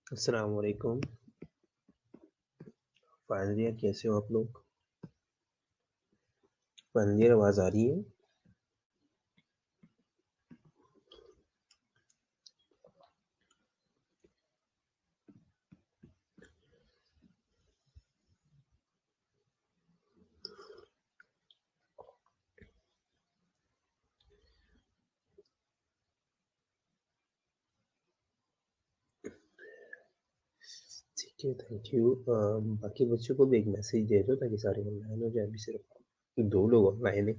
अस्सलाम वालेकुम। फाइनली कैसे हो आप लोग? फाइनली आवाज़ आ रही है? ठीक है, थैंक यू। बाकी बच्चों को भी एक मैसेज दे दो ताकि सारे ऑनलाइन हो जाए। अभी सिर्फ 2 लोग ऑनलाइन है।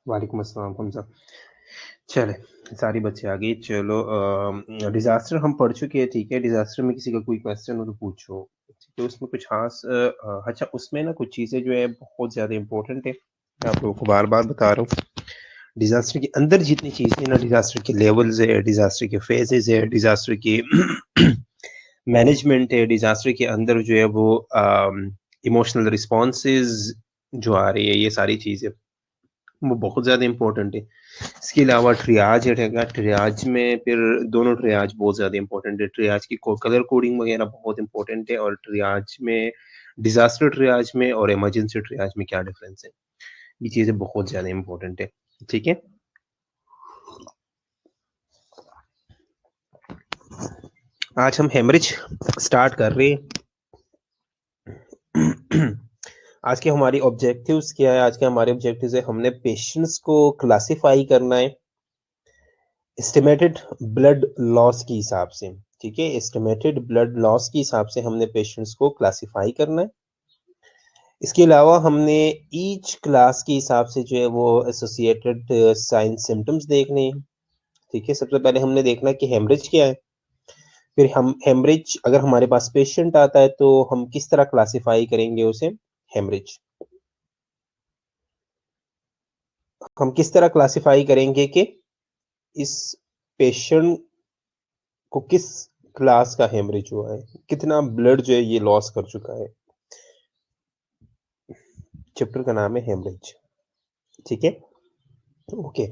वालेकुम अस्सलाम हमज़ा। चले, सारे बच्चे आ गए। चलो डिज़ास्टर हम पढ़ चुके हैं, ठीक है? डिज़ास्टर में किसी का कोई क्वेश्चन हो तो पूछो। तो उसमें कुछ ख़ास अच्छा उसमें ना कुछ चीज़ें जो है बहुत ज़्यादा इम्पोर्टेंट है। मैं आप लोगों को बार-बार बता रहा हूँ। डिज़ास्टर के अंदर जितनी चीज़ें ना, डिज़ास्टर के लेवल्स है, डिज़ास्टर के फेजेज़ है, डिज़ास्टर की मैनेजमेंट है, डिज़ास्टर के अंदर जो है वो इमोशनल रिस्पॉन्सेज़ जो आ रही है, ये सारी चीज़ें वो बहुत ज़्यादा इम्पोर्टेंट है। इसके अलावा ट्रियाज रहेगा, ट्रियाज में फिर दोनों ट्रियाज बहुत ज़्यादा इम्पोर्टेंट है। ट्रियाज की कलर कोडिंग वगैरह बहुत इम्पोर्टेंट है। और ट्रियाज में डिज़ास्टर ट्रियाज में और इमरजेंसी ट्रियाज में क्या डिफरेंस है, ये चीज़ें बहुत ज़्यादा इम्पोर्टेंट है। ठीक है, आज हम हेमरेज स्टार्ट कर रहे हैं। आज के हमारी ऑब्जेक्टिव्स क्या है? आज के हमारे ऑब्जेक्टिव्स है, हमने पेशेंट्स को क्लासिफाई करना है। एस्टिमेटेड ब्लड लॉस के हिसाब से, ठीक है, एस्टिमेटेड ब्लड लॉस के हिसाब से हमने पेशेंट्स को क्लासिफाई करना है। इसके अलावा हमने ईच क्लास के हिसाब से जो है वो एसोसिएटेड साइन सिम्टम्स देखने हैं, ठीक है। सबसे पहले हमने देखना है कि हेमरेज क्या है, फिर हम हेमरेज अगर हमारे पास पेशेंट आता है तो हम किस तरह क्लासिफाई करेंगे उसे। हेमरेज हम किस तरह क्लासिफाई करेंगे कि इस पेशेंट को किस क्लास का हेमरेज हुआ है, कितना ब्लड जो है ये लॉस कर चुका है। चैप्टर का नाम है हेमरेज, ठीक है, ओके।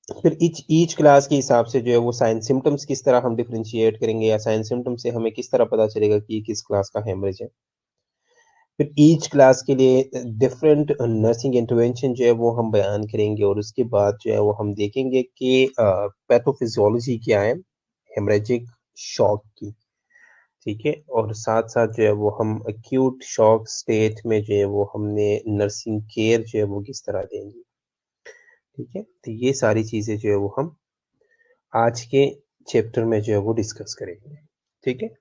फिर ईच क्लास के हिसाब से जो है वो साइन सिम्टम्स किस तरह हम डिफरेंशिएट करेंगे, या साइन सिम्टम से हमें किस तरह पता चलेगा कि ये किस क्लास का हेमरेज है। फिर ईच क्लास के लिए डिफरेंट नर्सिंग इंटरवेंशन जो है वो हम बयान करेंगे, और उसके बाद जो है वो हम देखेंगे कि पैथोफिजियोलॉजी क्या है हेमरेजिक शॉक की, ठीक है। और साथ साथ जो है वो हम एक्यूट शॉक स्टेट में जो है वो हमने नर्सिंग केयर जो है वो किस तरह देंगे, ठीक है। तो ये सारी चीजें जो है वो हम आज के चैप्टर में जो है वो डिस्कस करेंगे, ठीक है।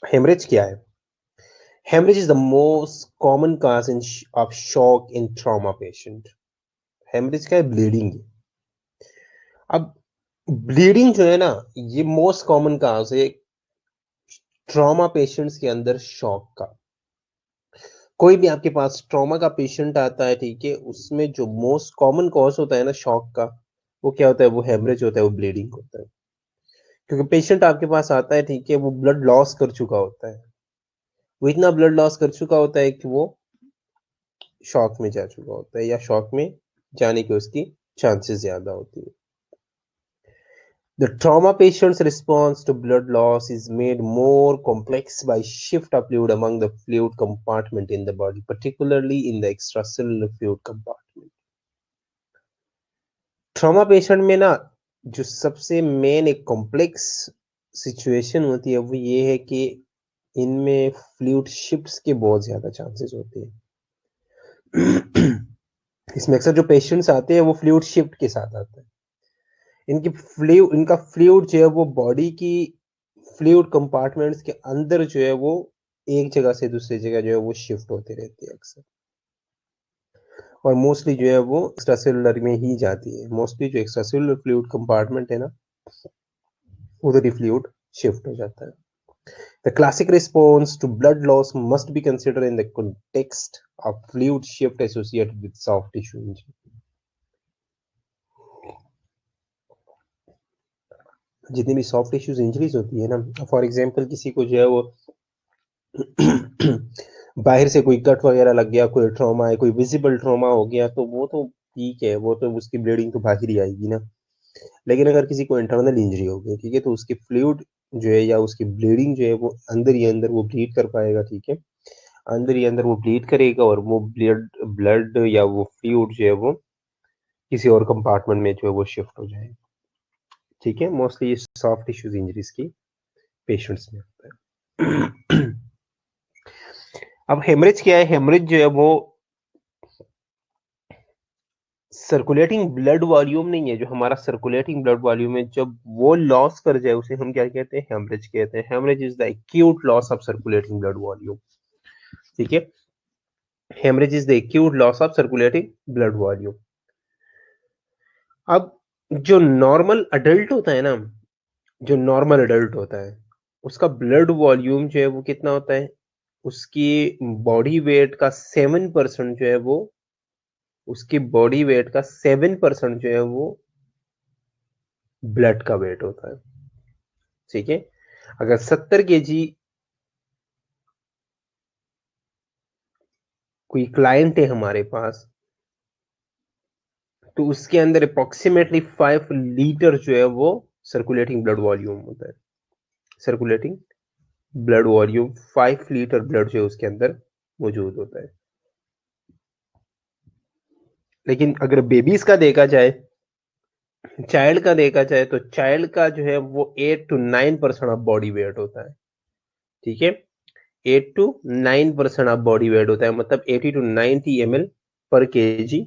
हेमरेज क्या है? Haemorrhage is the most common cause in of shock in trauma patient. Haemorrhage क्या है? ब्लीडिंग। अब ब्लीडिंग जो है ना, ये मोस्ट कॉमन काज है ट्रॉमा पेशेंट्स के अंदर शॉक का। कोई भी आपके पास ट्रॉमा का पेशेंट आता है, ठीक है, उसमें जो मोस्ट कॉमन कॉज होता है ना शॉक का, वो क्या होता है? वो हेमरेज होता है, वो ब्लीडिंग होता है। क्योंकि पेशेंट आपके पास आता है, ठीक है, वो ब्लड लॉस कर चुका होता है, वो इतना ब्लड लॉस कर चुका होता है कि वो शॉक में जा चुका होता है, या शॉक में जाने की उसकी चांसेस ज्यादा होती है। The trauma patient's response to blood loss is made more complex by shift of fluid among the fluid compartment in the body, particularly in the extracellular fluid compartment. Trauma patient में ना जो सबसे main एक complex situation होती है वो ये है कि इनमें फ्लूइड शिफ्ट्स के बहुत ज्यादा चांसेस होते हैं। इसमें अक्सर जो पेशेंट्स आते हैं वो फ्लूइड शिफ्ट के साथ आते हैं। इनका फ्लूइड जो है वो बॉडी की फ्लूइड कंपार्टमेंट्स के अंदर जो है वो एक जगह से दूसरी जगह जो है वो शिफ्ट होते रहते हैं अक्सर, और मोस्टली जो है वो एक्स्ट्रासेलुलर में ही जाती है। मोस्टली जो एक्स्ट्रासेलुलर फ्लूइड कंपार्टमेंट है ना, उधर ही फ्लूइड शिफ्ट हो जाता है। The classic response to blood loss must be considered in the context of fluid shift associated with soft tissue injury. जितनी भी सॉफ्ट टिश्यूज इंजरीज होती है ना, फॉर एग्जांपल किसी को जो है वो बाहर से कोई कट वगैरह लग गया, कोई ट्रॉमा है, कोई विजिबल ट्रॉमा हो गया, तो वो तो ठीक है, वो तो उसकी ब्लीडिंग तो बाहर ही आएगी ना। लेकिन अगर किसी को इंटरनल इंजरी हो गई, ठीक है, तो उसकी फ्लूइड जो है या उसकी ब्लीडिंग जो है वो अंदर ही अंदर वो ब्लीड कर पाएगा, ठीक है, अंदर ही अंदर वो ब्लीड करेगा, और वो ब्लड ब्लड या वो फ्लूइड जो है वो किसी और कंपार्टमेंट में जो है वो शिफ्ट हो जाएगा, ठीक है। मोस्टली ये सॉफ्ट टिश्यूज इंजरीज की पेशेंट्स में होता है। अब हेमरेज क्या है? हेमरेज जो है वो सर्कुलेटिंग ब्लड वॉल्यूम नहीं है। जो हमारा सर्कुलेटिंग ब्लड वॉल्यूम है, जब वो लॉस कर जाए उसे हम क्या कहते हैं? हेमरेज कहते हैं। Haemorrhage is the acute loss of circulating blood volume, ठीक है। Haemorrhage is the acute loss of circulating blood volume. अब जो नॉर्मल अडल्ट होता है ना, जो नॉर्मल अडल्ट होता है, उसका ब्लड वॉल्यूम जो है वो कितना होता है? उसकी बॉडी वेट का 7% जो है वो, उसकी बॉडी वेट का 7% जो है वो ब्लड का वेट होता है, ठीक है। अगर 70 kg कोई क्लाइंट है हमारे पास, तो उसके अंदर अप्रोक्सीमेटली 5 लीटर जो है वो सर्कुलेटिंग ब्लड वॉल्यूम होता है। Circulating blood volume 5 litre blood जो है उसके अंदर मौजूद होता है। लेकिन अगर बेबीज का देखा जाए, चाइल्ड का देखा जाए, तो चाइल्ड का जो है वो 8 to 9% ऑफ बॉडी वेट होता है, ठीक है। 8 to 9% ऑफ बॉडी वेट होता है, मतलब 80 to 90 ml पर केजी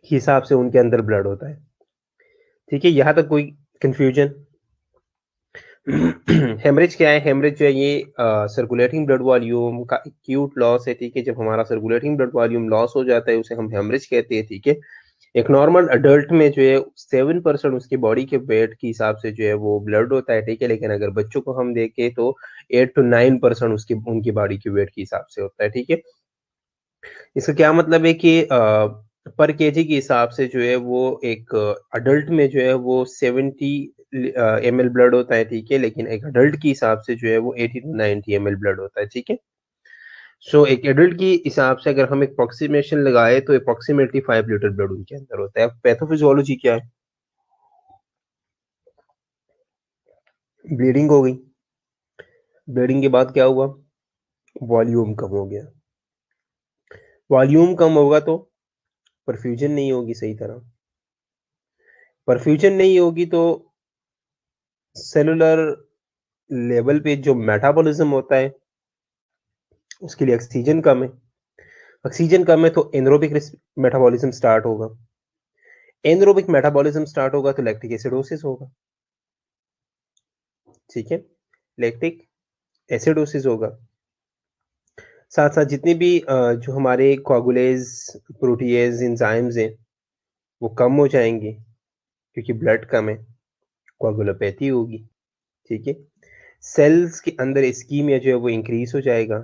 हिसाब से उनके अंदर ब्लड होता है। ठीक है, यहां तक कोई कंफ्यूजन? हेमरेज क्या है? हेमरेज जो है ये सर्कुलेटिंग ब्लड वॉल्यूम का एक्यूट लॉस है। ठीक है, जब हमारा सर्कुलेटिंग ब्लड वॉल्यूम लॉस हो जाता है उसे हम हेमरेज कहते हैं। ठीक है, एक नॉर्मल अडल्ट में जो है 7% उसकी बॉडी के वेट के हिसाब से जो है वो ब्लड होता है। ठीक है, लेकिन अगर बच्चों को हम देखें तो 8 to 9% उसकी उनकी बॉडी के वेट के हिसाब से होता है। ठीक है, इसका क्या मतलब है कि पर केजी के हिसाब से जो है वो एक अडल्ट में जो है वो 70 ml ब्लड होता है। ठीक है, लेकिन एक अडल्ट के हिसाब से जो है वो 80 to 90 ml ब्लड होता है। ठीक है, सो एक एडल्ट की हिसाब से अगर हम एक अप्रोक्सीमेशन लगाए तो अप्रोक्सीमेटली 5 लीटर ब्लड उनके अंदर होता है। अब पैथोफिजियोलॉजी क्या है? ब्लीडिंग हो गई, ब्लीडिंग के बाद क्या हुआ? वॉल्यूम कम हो गया। वॉल्यूम कम होगा तो परफ्यूजन नहीं होगी सही तरह, परफ्यूजन नहीं होगी तो सेलुलर लेवल पे जो मेटाबॉलिज्म होता है उसके लिए ऑक्सीजन कम है। ऑक्सीजन कम है तो एनरोबिक मेटाबॉलिज्म स्टार्ट होगा। एनरोबिक मेटाबॉलिज्म स्टार्ट होगा तो लैक्टिक एसिडोसिस होगा। ठीक है, लैक्टिक एसिडोसिस होगा। साथ साथ जितने भी जो हमारे कोगुलेज, प्रोटीएज, एंजाइम्स हैं वो कम हो जाएंगे क्योंकि ब्लड कम है, कोगुलोपैथी होगी। ठीक है, सेल्स के अंदर इस्कीमिया जो है वो इंक्रीज हो जाएगा।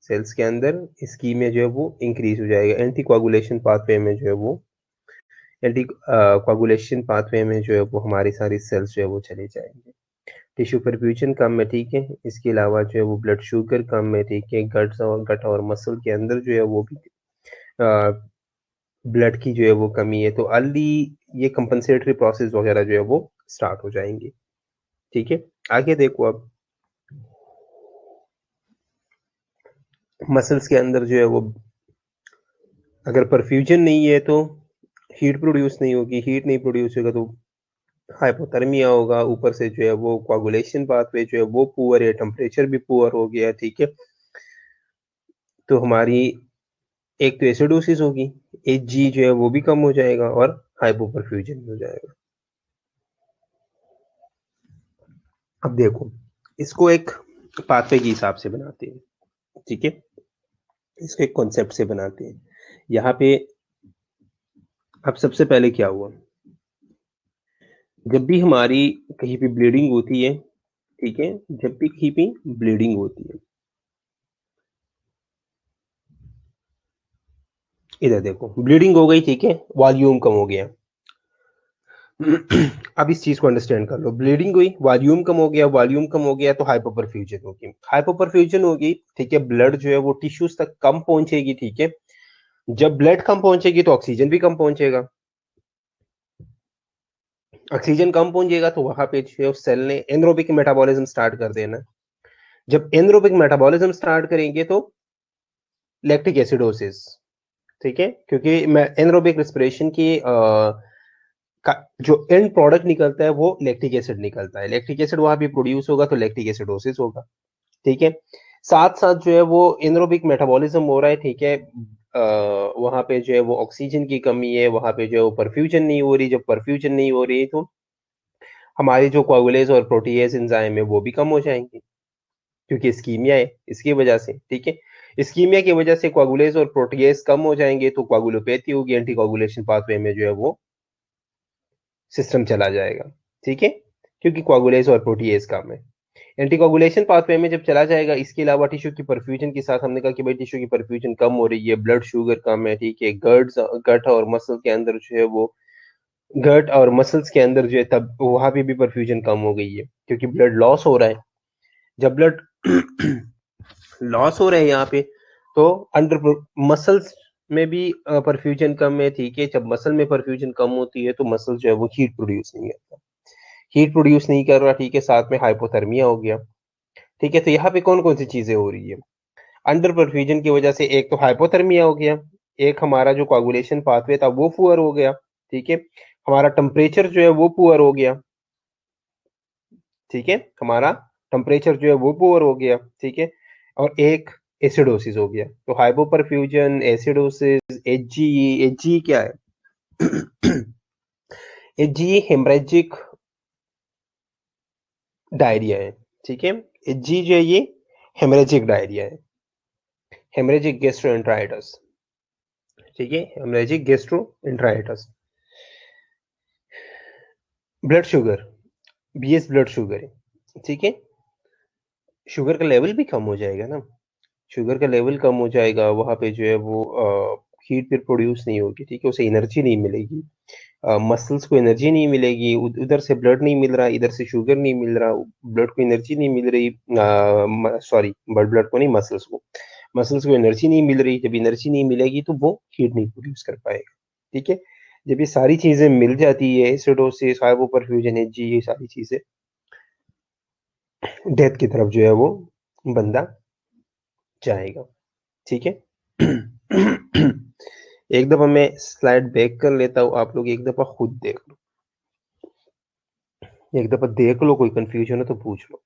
सेल्स के अंदर इस्कीमिया जो है वो इंक्रीज हो जाएगा। एंटी कोगुलेशन पाथवे में जो है वो एंटी कोगुलेशन पाथवे में जो है वो हमारी सारी सेल्स जो है वो चले जाएंगे। टिश्यू परफ्यूजन कम है। ठीक है, इसके अलावा जो है वो ब्लड शुगर कम है। ठीक है, गट और मसल के अंदर जो है वो भी ब्लड की जो है वो कमी है, तो अर्ली ये कंपनसेटरी प्रोसेस वगैरह जो है वो स्टार्ट हो जाएंगी। ठीक है, आगे देखो अब मसल्स के अंदर जो है वो अगर परफ्यूजन नहीं है तो हीट प्रोड्यूस नहीं होगी, हीट नहीं प्रोड्यूस होगा तो हाइपोथर्मिया होगा। ऊपर से जो है वो कोगुलेशन पाथवे जो है वो पुअर है, टेम्परेचर भी पुअर हो गया। ठीक है, तो हमारी एक तो एसिडोसिस होगी, Hg जो है वो भी कम हो जाएगा और हाइपोपरफ्यूजन हो जाएगा। अब देखो इसको एक पाथवे के हिसाब से बनाते हैं। ठीक है, इसको एक कॉन्सेप्ट से बनाते हैं। यहाँ पे अब सबसे पहले क्या हुआ, जब भी हमारी कहीं पे ब्लीडिंग होती है, ठीक है, जब भी कहीं पे ब्लीडिंग होती है, इधर देखो ब्लीडिंग हो गई। ठीक है, वॉल्यूम कम हो गया। अब इस चीज को अंडरस्टैंड कर लो, ब्लीडिंग हुई, वॉल्यूम कम हो गया, वॉल्यूम कम हो गया तो हाइपोपरफ्यूजन होगी। हाइपोपरफ्यूजन होगी, ठीक है, ब्लड जो है वो टिश्यूज तक कम पहुंचेगी। ठीक है, जब ब्लड कम पहुंचेगी तो ऑक्सीजन भी कम पहुंचेगा। ऑक्सीजन कम पहुंचेगा तो वहां पे जो है सेल ने एनरोबिक मेटाबॉलिज्म स्टार्ट कर देना। जब एनरोबिक मेटाबॉलिज्म स्टार्ट करेंगे तो लैक्टिक एसिडोसिस। ठीक है, क्योंकि एनरोबिक रेस्पिरेशन की का जो एंड प्रोडक्ट निकलता है वो लैक्टिक एसिड निकलता है। लैक्टिक एसिड वहां भी प्रोड्यूस होगा तो लैक्टिक एसिडोसिस होगा। ठीक है, साथ साथ जो है वो एनरोबिक मेटाबॉलिज्म हो रहा है। ठीक है, वहां पे जो है वो ऑक्सीजन की कमी है, वहां पे जो है वो परफ्यूजन नहीं हो रही। जब परफ्यूजन नहीं हो रही तो हमारी जो कोगुलेज और प्रोटीएज एंजाइम है वो भी कम हो जाएंगे क्योंकि इस्कीमिया है इसकी वजह से। ठीक है, इस्कीमिया की वजह से कोगुलेज और प्रोटीएज कम हो जाएंगे तो कोगुलोपैथी होगी, एंटी कोगुलेशन पाथवे में जो है वो सिस्टम चला जाएगा। ठीक है, क्योंकि कोगुलेज और प्रोटीएज कम है, एंटीकोगुलेशन पाथवे में जब चला जाएगा। इसके अलावा टिश्यू की परफ्यूजन के साथ हमने कहा कि भाई टिश्यू की परफ्यूजन कम हो रही है, ब्लड शुगर कम है। ठीक है, गट और मसल के अंदर जो है वो गट और मसल्स के अंदर जो है तब वहां पे भी परफ्यूजन कम हो गई है क्योंकि ब्लड लॉस हो रहा है। जब ब्लड लॉस हो रहा है यहाँ पे तो अंडर मसल्स में भी परफ्यूजन कम है। ठीक है, जब मसल में परफ्यूजन कम होती है तो मसल जो है वो हीट प्रोड्यूस नहीं करता, हीट प्रोड्यूस नहीं कर रहा। ठीक है, साथ में हाइपोथर्मिया हो गया। ठीक है, तो यहाँ पे कौन कौन सी चीजें हो रही है? अंडर परफ्यूजन की वजह से एक तो हाइपोथर्मिया हो गया, एक हमारा जो कोगुलेशन पाथवे था वो पुअर हो गया। ठीक है, हमारा टेम्परेचर जो है वो पुअर हो गया। ठीक है, हमारा टेम्परेचर जो है वो पुअर हो गया, ठीक है, और एक एसिडोसिस हो गया। तो हाइपोपरफ्यूजन, एसिडोसिस, एचजीई, एचजीई क्या है? एचजीई हेमरेजिक डायरिया है, ठीक है। एचजीई जो है ये हेमरेजिक डायरिया है, हेमरेजिक गैस्ट्रोएंटेराइटिस, ठीक है, haemorrhagic gastroenteritis. Blood sugar, BS blood sugar है, ठीक है, शुगर का लेवल भी कम हो जाएगा ना, शुगर का लेवल कम हो जाएगा, वहाँ पे जो है वो हीट फिर प्रोड्यूस नहीं होगी, ठीक है, उसे एनर्जी नहीं मिलेगी, मसल्स को एनर्जी नहीं मिलेगी, उधर से ब्लड नहीं मिल रहा, इधर से शुगर नहीं मिल रहा, ब्लड को एनर्जी नहीं मिल रही, सॉरी, ब्लड ब्लड को नहीं, मसल्स को एनर्जी नहीं मिल रही, जब एनर्जी नहीं मिलेगी तो वो हीट नहीं प्रोड्यूस कर पाएगा, ठीक है। जब ये सारी चीजें मिल जाती है, एसिडोसिस, हाइपोपरफ्यूजन, एचजी, ये सारी चीजें, डेथ की तरफ जो है वो बंदा जाएगा, ठीक है। एक दफा मैं स्लाइड बैक कर लेता हूँ, आप लोग एक दफा खुद देख लो, एक दफा देख लो, कोई कंफ्यूजन है तो पूछ लो।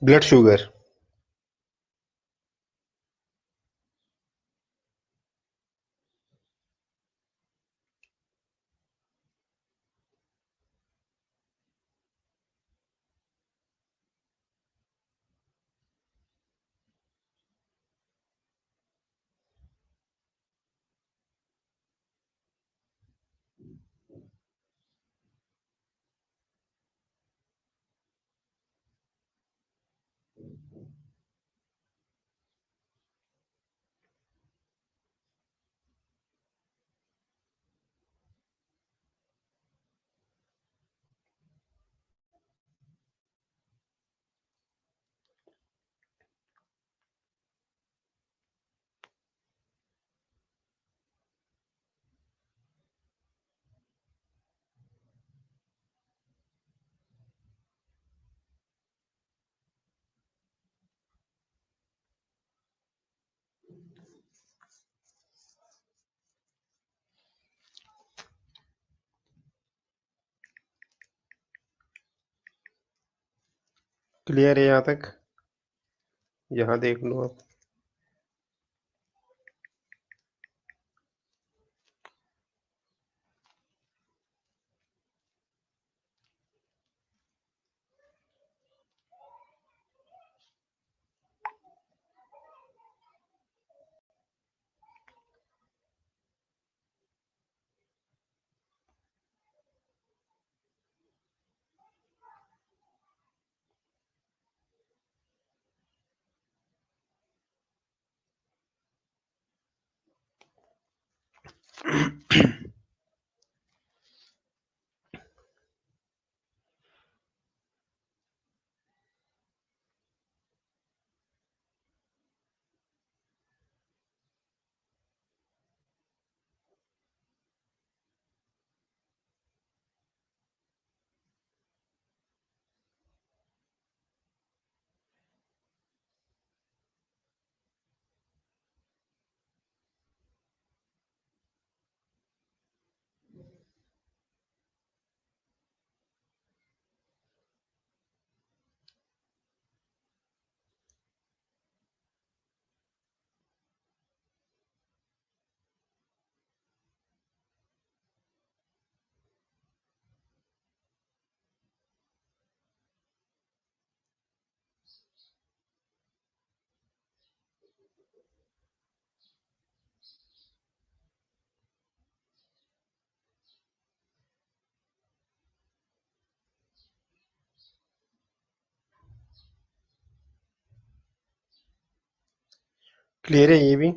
ब्लड शुगर, क्लियर है यहाँ तक? यहाँ देख लो आप। क्लियर है ये भी?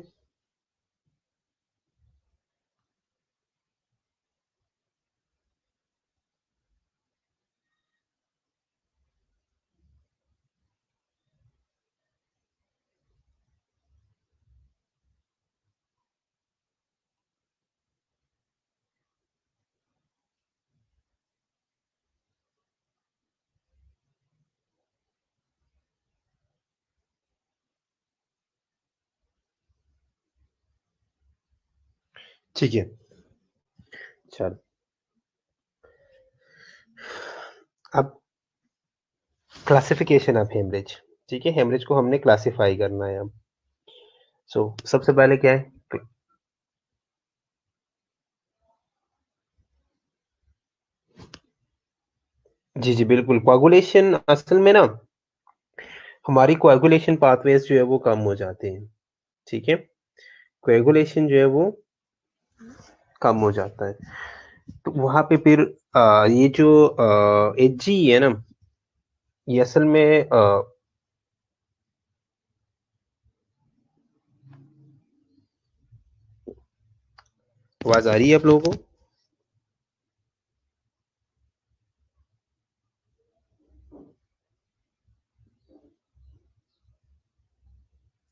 ठीक है, चलो। अब क्लासिफिकेशन ऑफ हेमरेज। ठीक है, हेमरेज को हमने क्लासिफाई करना है अब। सो सबसे पहले क्या है? जी जी बिल्कुल, कोagulation असल में ना हमारी कोagulation पाथवेज जो है वो कम हो जाते हैं। ठीक है, कोagulation जो है वो कम हो जाता है, तो वहां पे फिर ये जो एच जी है ना, ये असल में आवाज आ रही है आप लोगों को?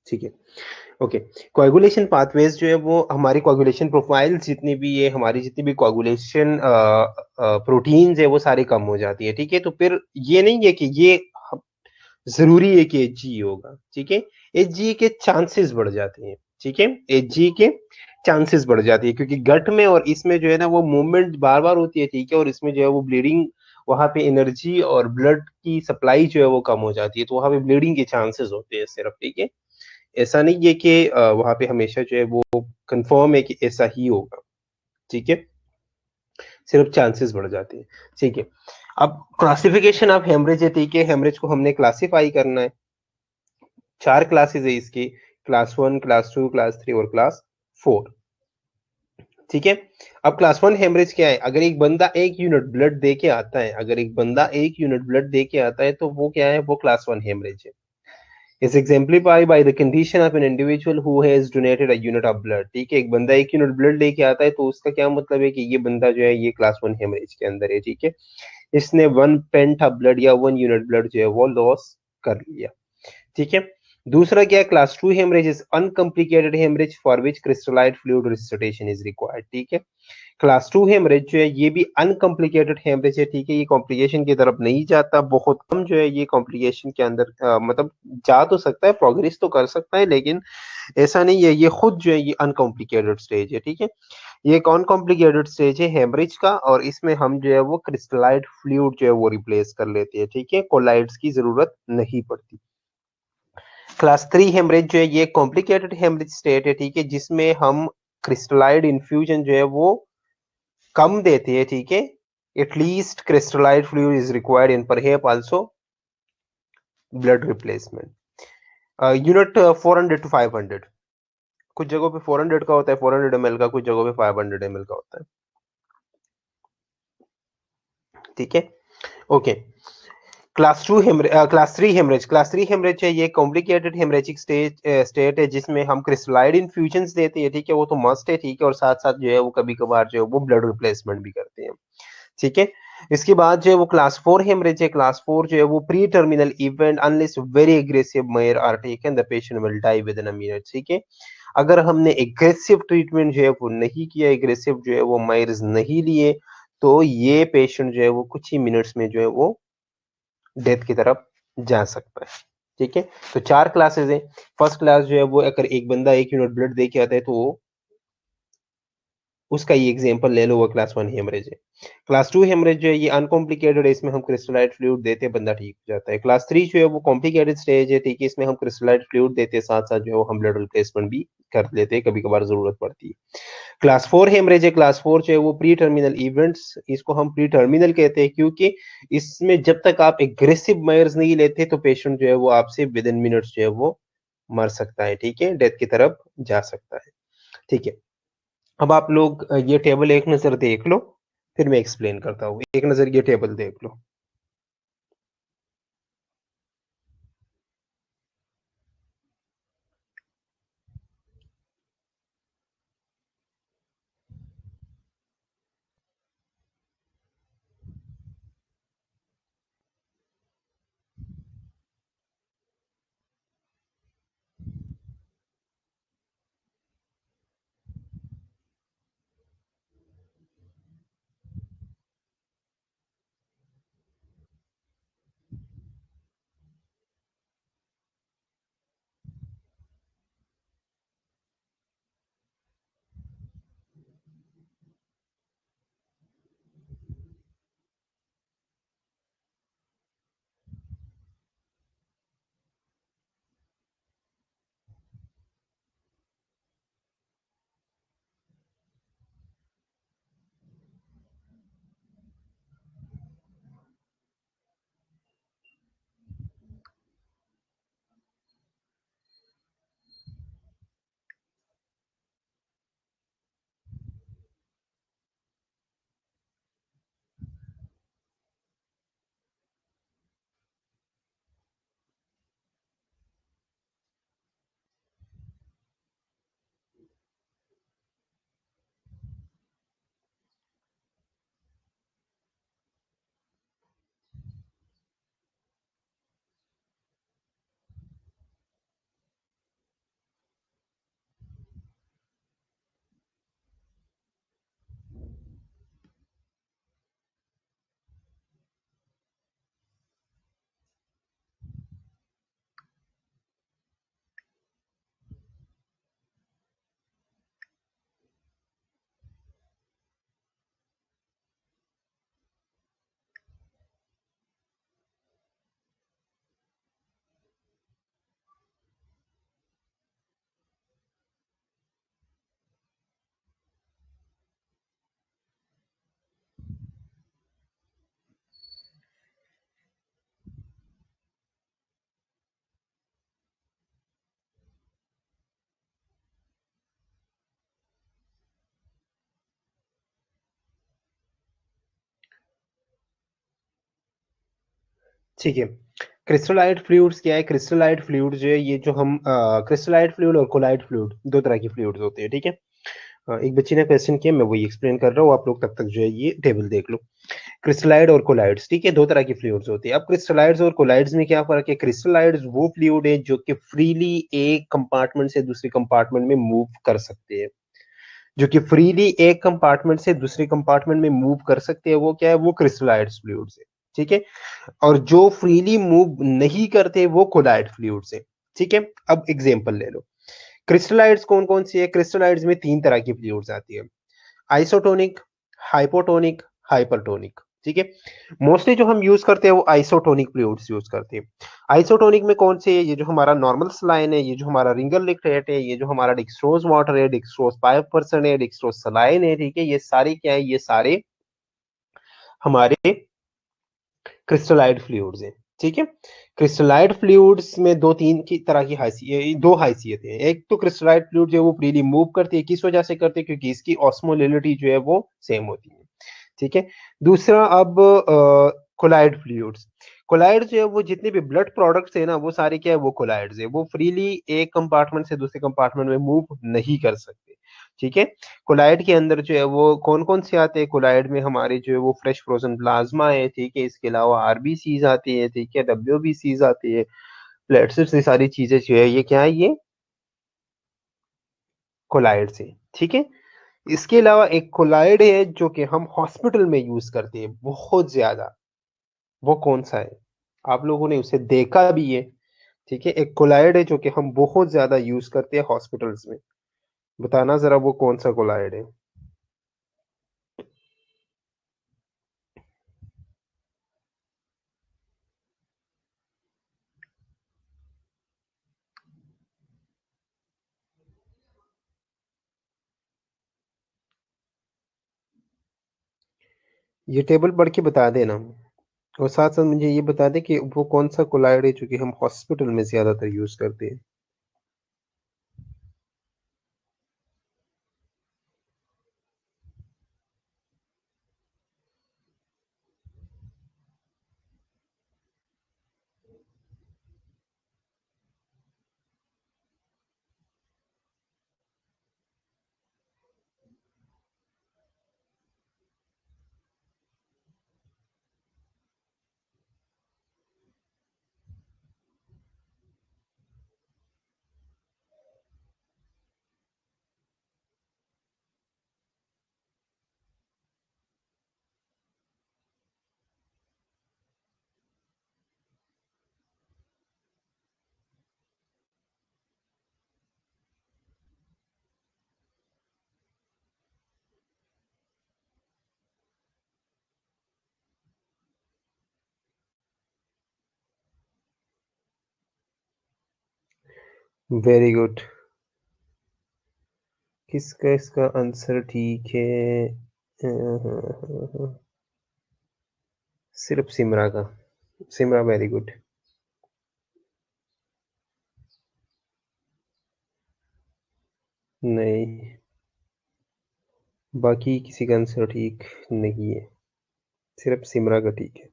ठीक है, ओके। कोएगुलेशन पाथवेज जो है वो हमारी कोएगुलेशन प्रोफाइल जितनी भी है, हमारी जितनी भी कोएगुलेशन प्रोटीन्स है वो सारी कम हो जाती है। ठीक है, तो फिर ये नहीं है कि ये जरूरी है कि एच होगा। ठीक है, एच के चांसेस बढ़ जाते हैं। ठीक है, एच के चांसेस बढ़ जाती है क्योंकि गट में और इसमें जो है ना वो मूवमेंट बार बार होती है। ठीक है, और इसमें जो है वो ब्लीडिंग, वहां पे एनर्जी और ब्लड की सप्लाई जो है वो कम हो जाती है, तो वहां पे ब्लीडिंग के चांसेस होते हैं सिर्फ। ठीक है, ऐसा नहीं है कि वहां पे हमेशा जो है वो कंफर्म है कि ऐसा ही होगा। ठीक है, सिर्फ चांसेस बढ़ जाते हैं। ठीक है, अब क्लासिफिकेशन ऑफ हेमरेज है। ठीक है, हेमरेज को हमने क्लासिफाई करना है। 4 क्लासेस है इसकी, क्लास 1, क्लास 2, क्लास 3 और क्लास 4। ठीक है, अब क्लास 1 हेमरेज क्या है? अगर एक बंदा 1 यूनिट ब्लड दे के आता है, अगर एक बंदा 1 यूनिट ब्लड दे के आता है तो वो क्या है? वो क्लास 1 हेमरेज है। is exemplified by the condition of an individual who has donated a unit of blood। ठीक है, एक बंदा 1 यूनिट ब्लड लेके आता है तो उसका क्या मतलब है कि ये बंदा जो है ये क्लास 1 हेमरेज के अंदर है। ठीक है, इसने 1 पेंट ऑफ ब्लड या 1 यूनिट ब्लड जो है वो लॉस कर लिया। ठीक है, दूसरा क्या है? Class 2 haemorrhage is uncomplicated haemorrhage for which crystalloid fluid resuscitation is required. ठीक है, क्लास 2 हेमरेज जो है ये भी अनकॉम्प्लिकेटेड हेमरेज है। ठीक है, ये कॉम्प्लिकेशन की तरफ नहीं जाता, बहुत कम जो है ये कॉम्प्लिकेशन के अंदर मतलब जा तो सकता है, प्रोग्रेस तो कर सकता है, लेकिन ऐसा नहीं है, ये खुद जो है ये अनकॉम्प्लिकेटेड स्टेज है। ठीक है, ये एक अनकॉम्प्लिकेटेड स्टेज है हेमरेज का, और इसमें हम जो है वो क्रिस्टलाइट फ्लूइड जो है वो रिप्लेस कर लेते हैं। ठीक है, कोलाइड्स की जरूरत नहीं पड़ती। क्लास 3 हेमरेज जो है ये कॉम्प्लिकेटेड हेमरेज स्टेट है। ठीक है, जिसमें हम क्रिस्टलाइड इन्फ्यूजन जो है वो कम देते हैं। ठीक है, at least crystalloid fluid is required in perhaps also blood replacement. Unit 400 to 500, कुछ जगहों पे 400 का होता है, 400 ml का, कुछ जगहों पे 500 ml का होता है। ठीक है, okay. Class 3 haemorrhage, class 3 haemorrhage है ये कॉम्प्लिकेटेड हेमरेजिक स्टेट है जिसमें हम क्रिस्टलाइड इन्फ्यूजन्स देते हैं। ठीक है, वो तो मस्ट है। ठीक है, और साथ साथ जो है वो कभी कभार जो है वो ब्लड रिप्लेसमेंट भी करते हैं। ठीक है, इसके बाद जो है वो क्लास 4 हेमरेज है। क्लास 4 जो है वो pre terminal event unless very aggressive measures are taken the patient will die within a minute. ठीक है, अगर हमने एग्रेसिव ट्रीटमेंट जो है वो नहीं किया, एग्रेसिव जो है वो मेयर्स नहीं लिए, तो ये पेशेंट जो है वो कुछ ही मिनट्स में जो है वो डेथ की तरफ जा सकता है। ठीक है, तो 4 क्लासेस है। फर्स्ट क्लास जो है वो अगर एक बंदा 1 यूनिट ब्लड दे के आता है तो उसका ये एग्जांपल ले लो, वो क्लास 1 हेमरेज है। क्लास 2 हेमरेज जो है ये अनकॉम्प्लिकेटेड है, इसमें हम क्रिस्टलाइट फ्लूइड देते हैं, बंदा ठीक हो जाता है। क्लास 3 जो है वो कॉम्प्लिकेटेड स्टेज है। ठीक है, इसमें हम क्रिस्टलाइट फ्लूइड देते हैं, साथ साथ जो है वो हम ब्लड रिप्लेसमेंट भी कर लेते हैं, कभी कभार जरूरत पड़ती है। क्लास 4 हेमरेज है। क्लास 4 जो है वो प्री टर्मिनल इवेंट्स, इसको हम प्री टर्मिनल कहते हैं क्योंकि इसमें जब तक आप एग्रेसिव मेयर्स नहीं लेते तो पेशेंट जो है वो आपसे विद इन मिनट्स जो है वो मर सकता है, ठीक है? डेथ की तरफ जा सकता है, ठीक है? अब आप लोग ये टेबल एक नज़र देख लो, फिर मैं एक्सप्लेन करता हूँ। एक नज़र ये टेबल देख लो। ठीक है। क्रिस्टलाइट फ्लूइड्स क्या है? क्रिस्टलाइट फ्लूइड जो है ये जो हम क्रिस्टलाइट फ्लूइड और कोलाइट फ्लूइड 2 तरह की फ्लूइड्स होते हैं, ठीक है? एक बच्ची ने क्वेश्चन किया, मैं वही एक्सप्लेन कर रहा हूँ, आप लोग तब तक जो है ये टेबल देख लो। क्रिस्टलाइड और कोलाइड्स, ठीक है? 2 तरह की फ्लूइड्स होती है। अब क्रिस्टलाइड्स और कोलाइड्स में क्या फ़र्क है? क्रिस्टलाइड्स वो फ्लूइड है जो कि फ्रीली एक कंपार्टमेंट से दूसरे कंपार्टमेंट में मूव कर सकते हैं। जो कि फ्रीली एक कंपार्टमेंट से दूसरे कंपार्टमेंट में मूव कर सकते हैं, वो क्या है? वो क्रिस्टलाइट्स फ्लूइड्स है, ठीक है? और जो फ्रीली मूव नहीं करते वो कोलाइड फ्लूइड्स है, ठीक है? अब एग्जांपल ले लो। क्रिस्टलाइट्स कौन-कौन सी है? क्रिस्टलाइट्स में 3 तरह की फ्लूइड्स आती है। आइसोटोनिक, हाइपोटोनिक, हाइपरटोनिक, ठीक है? मोस्टली जो हम यूज़ करते हैं वो आइसोटोनिक फ्लूइड्स यूज़ करते हैं। आइसोटोनिक में कौन से? ये जो हमारा नॉर्मल सलाइन है, ये जो हमारा रिंगर लिक्टेट है, ये जो हमारा डेक्सट्रोज़ वाटर है, डेक्सट्रोज़ 5% है, डेक्सट्रोज़ सलाइन है, ठीक है? ये सारे क्या है? ये सारे हमारे क्रिस्टलाइट फ्लूइड्स हैं, ठीक है? क्रिस्टलाइट फ्लूइड्स में 2-3 की तरह की 2 हैसियतें हैं। एक तो क्रिस्टलाइट फ्लूइड जो है वो फ्रीली मूव करती है, किस वजह से करती है? क्योंकि इसकी ऑस्मोलैलिटी जो है वो सेम होती है, ठीक है? दूसरा अब कोलाइड फ्लूइड्स। कोलाइड जो है वो जितने भी ब्लड प्रोडक्ट्स हैं ना, वो सारे क्या है? वो कोलाइड्स हैं। वो फ्रीली एक कंपार्टमेंट से दूसरे कंपार्टमेंट में मूव नहीं कर सकते, ठीक है? कोलाइड के अंदर जो है वो कौन-कौन से आते हैं? कोलाइड में हमारे जो है वो फ्रेश फ्रोज़न प्लाज़्मा है, ठीक है? इसके अलावा आरबीसीज़ आती है, ठीक है? डब्ल्यूबीसीज़ आती है, प्लेटलेट्स, ये सारी चीज़ें जो है ये क्या है? ये कोलाइड से, ठीक है? इसके अलावा एक कोलाइड है जो कि हम हॉस्पिटल में यूज़ करते हैं बहुत ज़्यादा, वो कौन-सा है? आप लोगों ने उसे देखा भी है, ठीक है? एक कोलाइड है जो कि हम बहुत ज़्यादा यूज़ करते हैं हॉस्पिटल्स में। बताना ज़रा वो कौन-सा कोलाइड है? ये टेबल पढ़ के बता देना। और साथ-साथ मुझे ये बता दें कि वो कौन-सा कोलाइड है जो कि हम हॉस्पिटल में ज़्यादातर यूज़ करते हैं? Very good. किसका इसका आंसर ठीक है? सिर्फ सिमरा का। Simra very good. नहीं, बाकी किसी का आंसर ठीक नहीं है, सिर्फ सिमरा का ठीक है।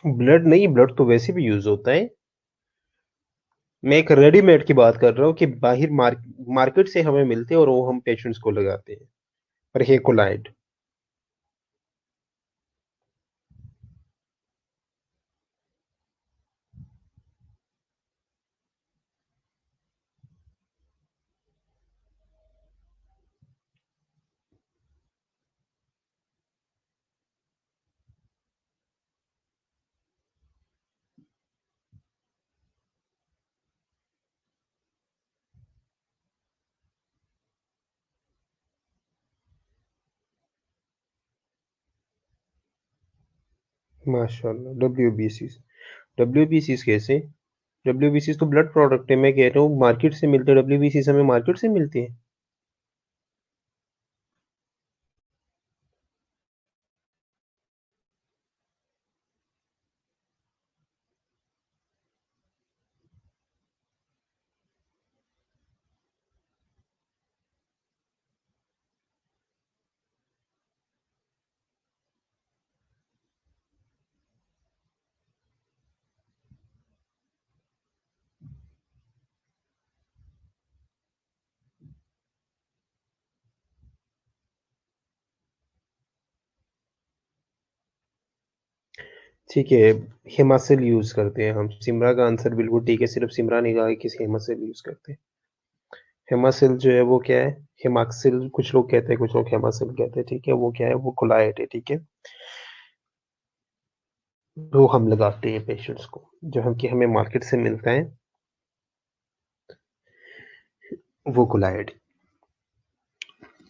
ब्लड नहीं, ब्लड तो वैसे भी यूज होता है। मैं एक रेडीमेड की बात कर रहा हूँ कि बाहर मार्केट से हमें मिलते हैं और वो हम पेशेंट्स को लगाते हैं। पर है कोलाइड। माशाल्लाह। डब्ल्यूबीसीस कैसे? डब्ल्यूबीसीस तो ब्लड प्रोडक्ट है, मैं कह रहा हूँ मार्केट से मिलते हैं, डब्ल्यूबीसीस हमें मार्केट से मिलती है। ठीक है, हेमासिल यूज करते हैं हम। सिमरा का आंसर बिल्कुल ठीक है, सिर्फ सिमरा नहीं कहा कि हेमासिल यूज करते हैं। हेमासिल जो है वो क्या है? हेमाक्सिल कुछ लोग कहते हैं, कुछ लोग हेमासिल कहते हैं, ठीक है। वो क्या है? वो कोलाइट है, ठीक है। वो हम लगाते हैं पेशेंट्स को, जो हम कि हमें मार्केट से मिलता है, वो कोलाइड।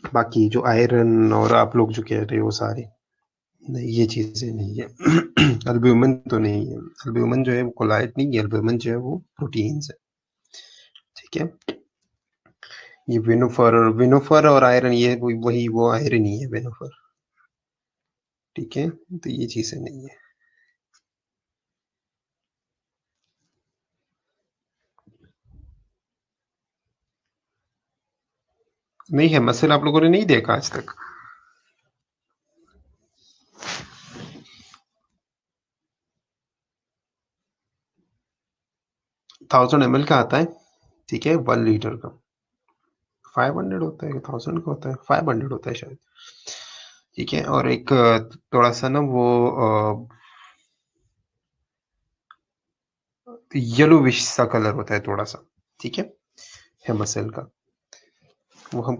बाकी जो आयरन और आप लोग जो कह रहे हो सारे, नहीं ये चीजें नहीं है। अल्ब्यूमिन तो नहीं है। अल्ब्यूमिन जो है वो कोलाइड नहीं है, अल्ब्यूमिन जो है वो प्रोटीन्स है, ठीक है। ये विनोफर और आयरन, ये वही वो आयरन ही है, विनोफर, ठीक है। तो ये चीजें नहीं है। नहीं है मसल, आप लोगों ने नहीं देखा आज तक। 1000 ml का आता है, ठीक है, 1 लीटर का। 500 होता है, 1000 का होता है, 500 होता है शायद, ठीक है। और एक थोड़ा सा ना वो येलो विश सा कलर होता है थोड़ा सा, ठीक है, हेमसेल का। वो हम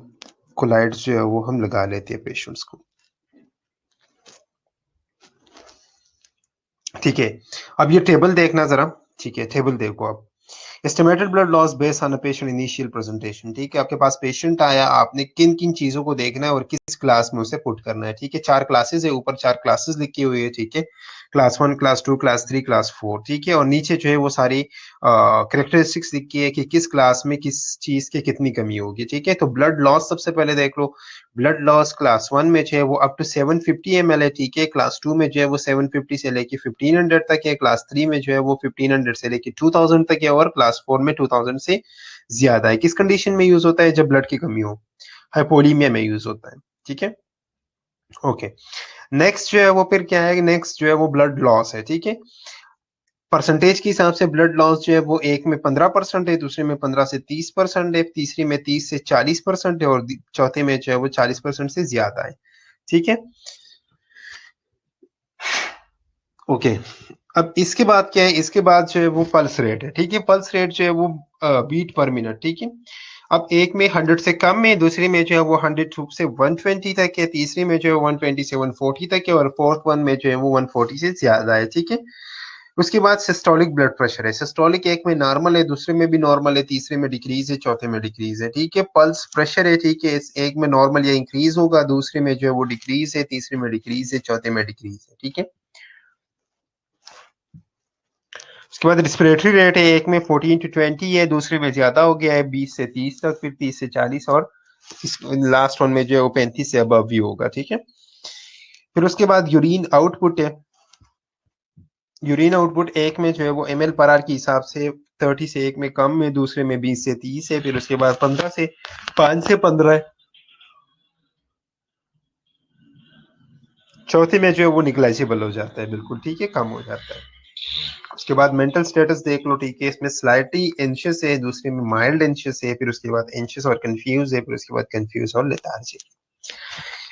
कोलाइड्स जो है वो हम लगा लेते हैं पेशेंट्स को, ठीक है। अब ये टेबल देखना जरा, ठीक है, टेबल देखो आप। Estimated blood loss based on a patient initial presentation, ठीक है। आपके पास पेशेंट आया, आपने किन किन चीजों को देखना है और किस क्लास में उसे पुट करना है, ठीक है। 4 क्लासेस है, ऊपर 4 क्लासेस लिखी हुई है, ठीक है। क्लास 1, क्लास 2, क्लास 3, क्लास 4, ठीक है। और नीचे जो है वो सारी करेक्टरिस्टिक्स लिखी है कि किस क्लास में किस चीज की कितनी कमी होगी, ठीक है। तो ब्लड लॉस सबसे पहले देख लो। ब्लड लॉस क्लास 1 में जो है वो अप टू 750 ml है, ठीक है। क्लास 2 में जो है वो 750 से लेके 1500 तक है। क्लास 3 में जो है वो 1500 से लेके 2000 तक है। और क्लास 4 में 2000 से ज्यादा है। किस कंडीशन में यूज होता है? जब ब्लड की कमी हो, हाइपोलीमिया में यूज होता है, ठीक है। ओके, नेक्स्ट जो है वो फिर क्या है, नेक्स्ट जो है वो ब्लड लॉस है, ठीक है। परसेंटेज के हिसाब से ब्लड लॉस जो है वो एक में 15% है, दूसरे में 15 से 30% है, तीसरी में 30 से 40% है, और चौथे में जो है वो 40% से ज्यादा है, ठीक है। ओके, अब इसके बाद क्या है, इसके बाद जो है वो पल्स रेट है, ठीक है। पल्स रेट जो है वो बीट पर मिनट, ठीक है। अब एक में 100 से कम है, दूसरी में जो है वो 100 से 120 तक है, तीसरी में जो है 120 से 140 तक है, और फोर्थ वन में जो है वो 140 से ज्यादा है, ठीक है। उसके बाद सिस्टोलिक ब्लड प्रेशर है। सिस्टोलिक एक में नॉर्मल है, दूसरे में भी नॉर्मल है, तीसरे में डिक्रीज है, चौथे में डिक्रीज है, ठीक है। पल्स प्रेशर है, ठीक है, इस एक में नॉर्मल या इंक्रीज होगा, दूसरे में जो है वो डिक्रीज है, तीसरे में डिक्रीज है, चौथे में डिक्रीज है, ठीक है। उसके बाद रिस्पिरेटरी रेट है, एक में 14 to 20 है, दूसरे में ज्यादा हो गया है 20 से 30 तक, फिर 30 से 40, और लास्ट वन में जो है वो 35 से अबव भी होगा, ठीक है। फिर उसके बाद यूरिन आउटपुट है। यूरिन आउटपुट एक में जो है वो ml पर आर के हिसाब से 30 से एक में कम है, दूसरे में 20 से 30 है, फिर उसके बाद 5 से 15 है, चौथे में जो है वो निग्लेजिबल हो जाता है, बिल्कुल, ठीक है, कम हो जाता है। उसके बाद मेंटल स्टेटस देख लो, ठीक है, इसमें स्लाइटली एंशियस है, दूसरे में माइल्ड एंशियस है, फिर उसके बाद एंशियस और कंफ्यूज है, फिर उसके बाद कंफ्यूज और लेथार्जिक।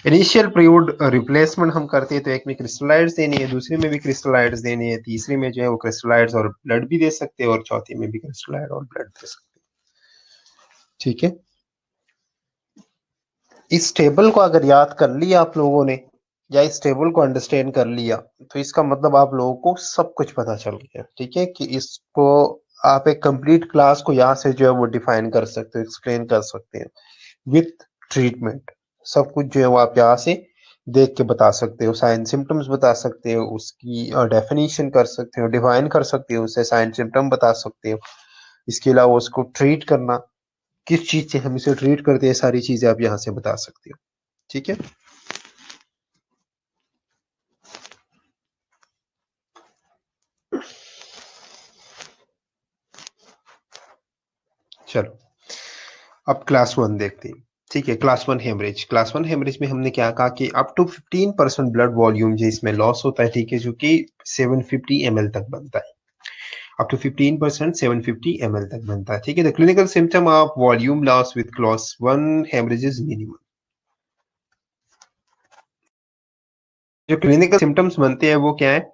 इनिशियल पीरियड रिप्लेसमेंट हम करते हैं तो एक में क्रिस्टलाइड्स देनी है, दूसरे में भी क्रिस्टलाइड्स देनी है, तीसरे में जो है वो क्रिस्टलाइड्स और ब्लड भी दे सकते हैं, और चौथे में भी क्रिस्टलाइड और ब्लड दे सकते हैं, ठीक है। इस टेबल को अगर याद कर लिया आप लोगों ने, या इस टेबल को अंडरस्टैंड कर लिया, तो इसका मतलब आप लोगों को सब कुछ पता चल गया, ठीक है, कि इसको आप एक कंप्लीट क्लास को यहाँ से जो है वो डिफाइन कर सकते हो, एक्सप्लेन कर सकते हो विथ ट्रीटमेंट। सब कुछ जो है वो आप यहाँ से देख के बता सकते हो, साइन सिम्टम्स बता सकते हो, उसकी डेफिनेशन कर सकते हो, डिफाइन कर सकते हो, उससे साइन सिम्टम बता सकते हो। इसके अलावा उसको ट्रीट करना, किस चीज से हम इसे ट्रीट करते हैं, सारी चीजें आप यहाँ से बता सकते हो, ठीक है। चलो, अब क्लास वन देखते हैं, ठीक है। Class one haemorrhage, class one haemorrhage में हमने क्या कहा कि अप टू 15% ब्लड वॉल्यूम जो इसमें लॉस होता है, ठीक है, जो कि 750 ml तक बनता है। अप टू 15% 750 ml तक बनता है, ठीक है। The clinical symptom of volume loss with class one haemorrhage is minimum. जो क्लिनिकल सिम्टम्स बनते हैं वो क्या है,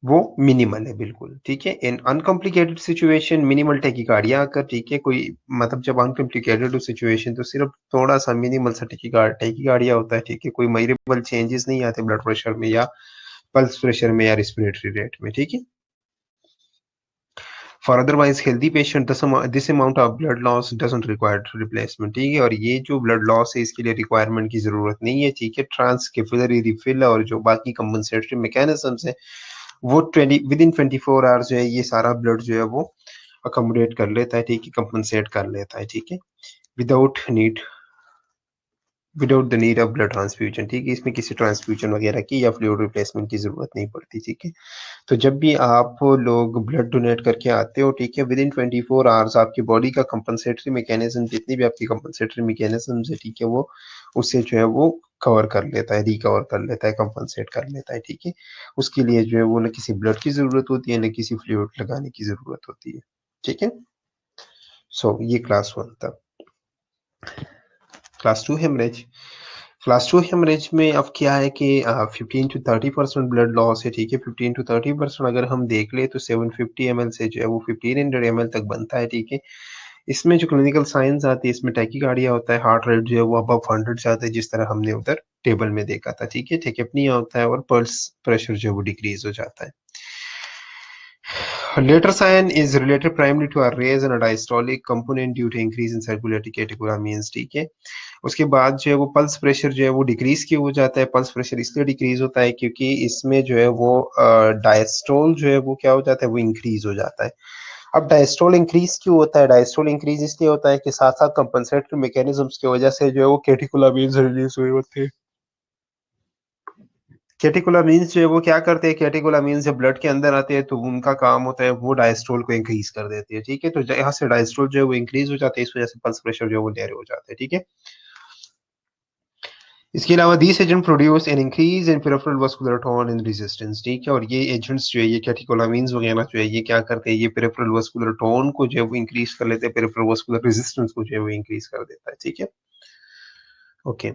वो मिनिमल है, बिल्कुल, ठीक है। इन अनकॉम्प्लिकेटेड सिचुएशन मिनिमल टेकिकार्डिया अगर, ठीक है, कोई मतलब जब अनकॉम्प्लिकेटेड हो सिचुएशन तो सिर्फ थोड़ा सा मिनिमल सा टेकिकार्डिया होता है, ठीक है, कोई मेजरेबल चेंजेस नहीं आते ब्लड प्रेशर में या पल्स प्रेशर में या रेस्पिरेटरी रेट में, ठीक है। For otherwise healthy patient this amount of blood loss doesn't require replacement, ठीक है। और ये जो ब्लड लॉस है इसके लिए रिक्वायरमेंट की जरूरत नहीं है, ठीक है। ट्रांसकेफिलरी रिफिल और जो बाकी कंपनसेटरी मैकेनिज्म्स है वो 20 विद इन 24 आवर्स जो है ये सारा ब्लड जो है वो अकोमोडेट कर लेता है, ठीक है, कंपनसेट कर लेता है, ठीक है, without need without the need of blood transfusion, ठीक है। इसमें किसी ट्रांसफ्यूजन वगैरह की या फ्लूइड रिप्लेसमेंट की जरूरत नहीं पड़ती, ठीक है। तो जब भी आप लोग ब्लड डोनेट करके आते हो, ठीक है, विद इन 24 आवर्स आपकी बॉडी का कंपनसेटरी मैकेनिज्म, जितनी भी आपकी कंपनसेटरी मैकेनिज्म है, ठीक है, वो उससे जो है वो कवर कर लेता है, रिकवर कर लेता है, कंपनसेट कर लेता है, ठीक है। उसके लिए जो है वो न किसी ब्लड की जरूरत होती है, न किसी फ्लूइड लगाने की जरूरत होती है, ठीक है। सो ये क्लास वन था। Class two haemorrhage, class two haemorrhage में अब क्या है कि 15 to 30% ब्लड लॉस है, ठीक है। 15 to 30% अगर हम देख ले तो 750 ml से जो है वो 1500 ml तक बनता है, ठीक है। इसमें जो क्लिनिकल साइंस आती है, इसमें टैकीकार्डिया होता है, हार्ट रेट जो है वो अबव 100 जाता है, जिस तरह हमने उधर टेबल में देखा था, ठीक है। टेकेपनिया होता है और पल्स प्रेशर जो है वो डिक्रीज हो जाता है। Later sign is related primarily to a raise in a diastolic component due to increase in circulatory catecholamines, ठीक है। उसके बाद जो है वो पल्स प्रेशर जो है वो डिक्रीज क्यों हो जाता है, पल्स प्रेशर इसलिए डिक्रीज होता है क्योंकि इसमें जो है वो डायस्टोल जो है वो क्या हो जाता है, वो इंक्रीज हो जाता है। अब डायस्टोल इंक्रीज क्यों होता है, डायस्टोल इंक्रीज इसलिए होता है कि साथ साथ कंपनसेटरी मैकेनिज्म्स की वजह से जो है वो कैटेकोलामिन्स रिलीज हुए होते हैं। कैटेकोलामिन्स जो है वो क्या करते हैं, कैटेकोलामिन्स जब ब्लड के अंदर आते हैं तो उनका काम होता है वो डायस्टोल को इंक्रीज कर देते हैं, ठीक है। तो यहाँ से डायस्टोल जो है वो इंक्रीज हो जाता है, इस वजह से पल्स प्रेशर जो है वो लेयर हो जाता है, ठीक है। इसके अलावा this agent produce an increase in peripheral vascular tone and resistance, ठीक है। और ये एजेंट्स जो है ये कैटेकोलामीन्स वगैरह जो है ये क्या करते हैं, ये पेरिफेरल वास्कुलर टोन को जो है वो इंक्रीज कर लेते हैं, पेरिफेरल वास्कुलर रेजिस्टेंस को जो है वो इंक्रीज कर देता है, ठीक है। ओके,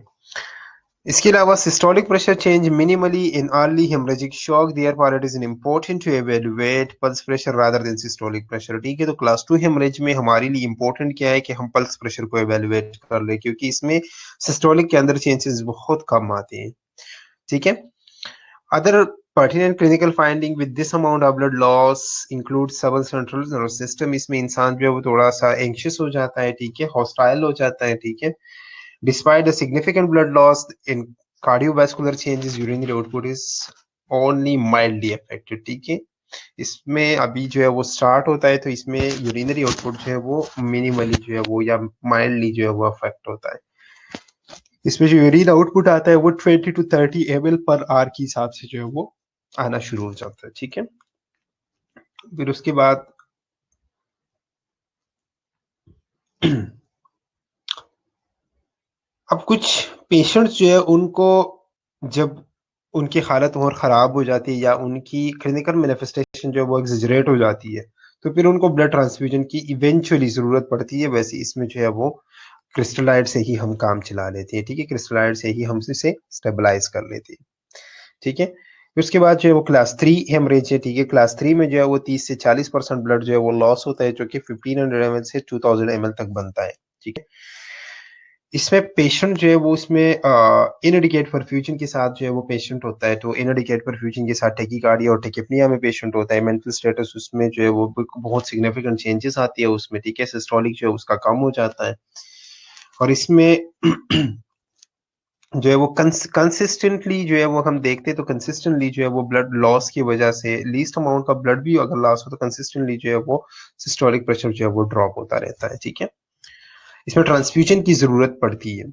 इसके अलावा systolic pressure change minimally in early haemorrhagic shock, therefore it is important to evaluate pulse pressure rather than systolic pressure, ठीक है। तो क्लास 2 हेमरेज में हमारे लिए इंपॉर्टेंट क्या है कि हम पल्स प्रेशर को एवेलुएट कर ले, क्योंकि इसमें सिस्टोलिक के अंदर चेंजेस बहुत कम आते हैं, ठीक है। Other pertinent clinical finding with this amount of blood loss includes subcentral nervous system, इसमें इंसान जो है वो थोड़ा सा एंक्शियस हो जाता है, ठीक है, हॉस्टाइल हो जाता है, ठीक है। Despite the significant blood loss in cardiovascular changes, urinary output is only mildly affected, ठीक है। इसमें अभी जो है वो स्टार्ट होता है, तो इसमें यूरिनरी आउटपुट जो है वो मिनिमली जो है वो या माइल्डली जो है वो अफेक्ट होता है। इसमें जो यूरिन आउटपुट आता है वो 20 to 30 ml पर आवर के हिसाब से जो है वो आना शुरू हो जाता है, ठीक है। फिर उसके बाद अब कुछ पेशेंट्स जो है उनको जब उनकी हालत और ख़राब हो जाती है या उनकी क्लिनिकल मैनिफेस्टेशन जो है वो एक्सेजरेट हो जाती है, तो फिर उनको ब्लड ट्रांसफ्यूजन की इवेंचुअली ज़रूरत पड़ती है। वैसे इसमें जो है वो क्रिस्टलाइट से ही हम काम चला लेते हैं, ठीक है। क्रिस्टलाइट से ही हम इसे स्टेबलाइज कर लेते हैं, ठीक है। फिर उसके बाद जो है वो क्लास 3 हेमरेज है, ठीक है। क्लास 3 में जो है वो 30 से 40% ब्लड जो है वो लॉस होता है, जो कि 1500 ml से 2000 ml तक बनता है, ठीक है। इसमें पेशेंट जो है वो इसमें इनएडिकेट परफ्यूजन के साथ जो है वो पेशेंट होता है, तो इनएडिकेट परफ्यूजन के साथ टेकीकार्डिया और टेकिपनिया में पेशेंट होता है। मेंटल स्टेटस उसमें जो है वो बहुत सिग्निफिकेंट चेंजेस आती है उसमें, ठीक है। सिस्टोलिक जो है उसका कम हो जाता है, और इसमें जो है वो कंसिस्टेंटली जो है वो हम देखते हैं, तो कंसिस्टेंटली जो है वो ब्लड लॉस की वजह से लीस्ट अमाउंट का ब्लड भी अगर लॉस हो तो कंसिस्टेंटली जो है वो सिस्टोलिक प्रेशर जो है वो ड्रॉप होता रहता है, ठीक है। इसमें ट्रांसफ्यूजन की जरूरत पड़ती है,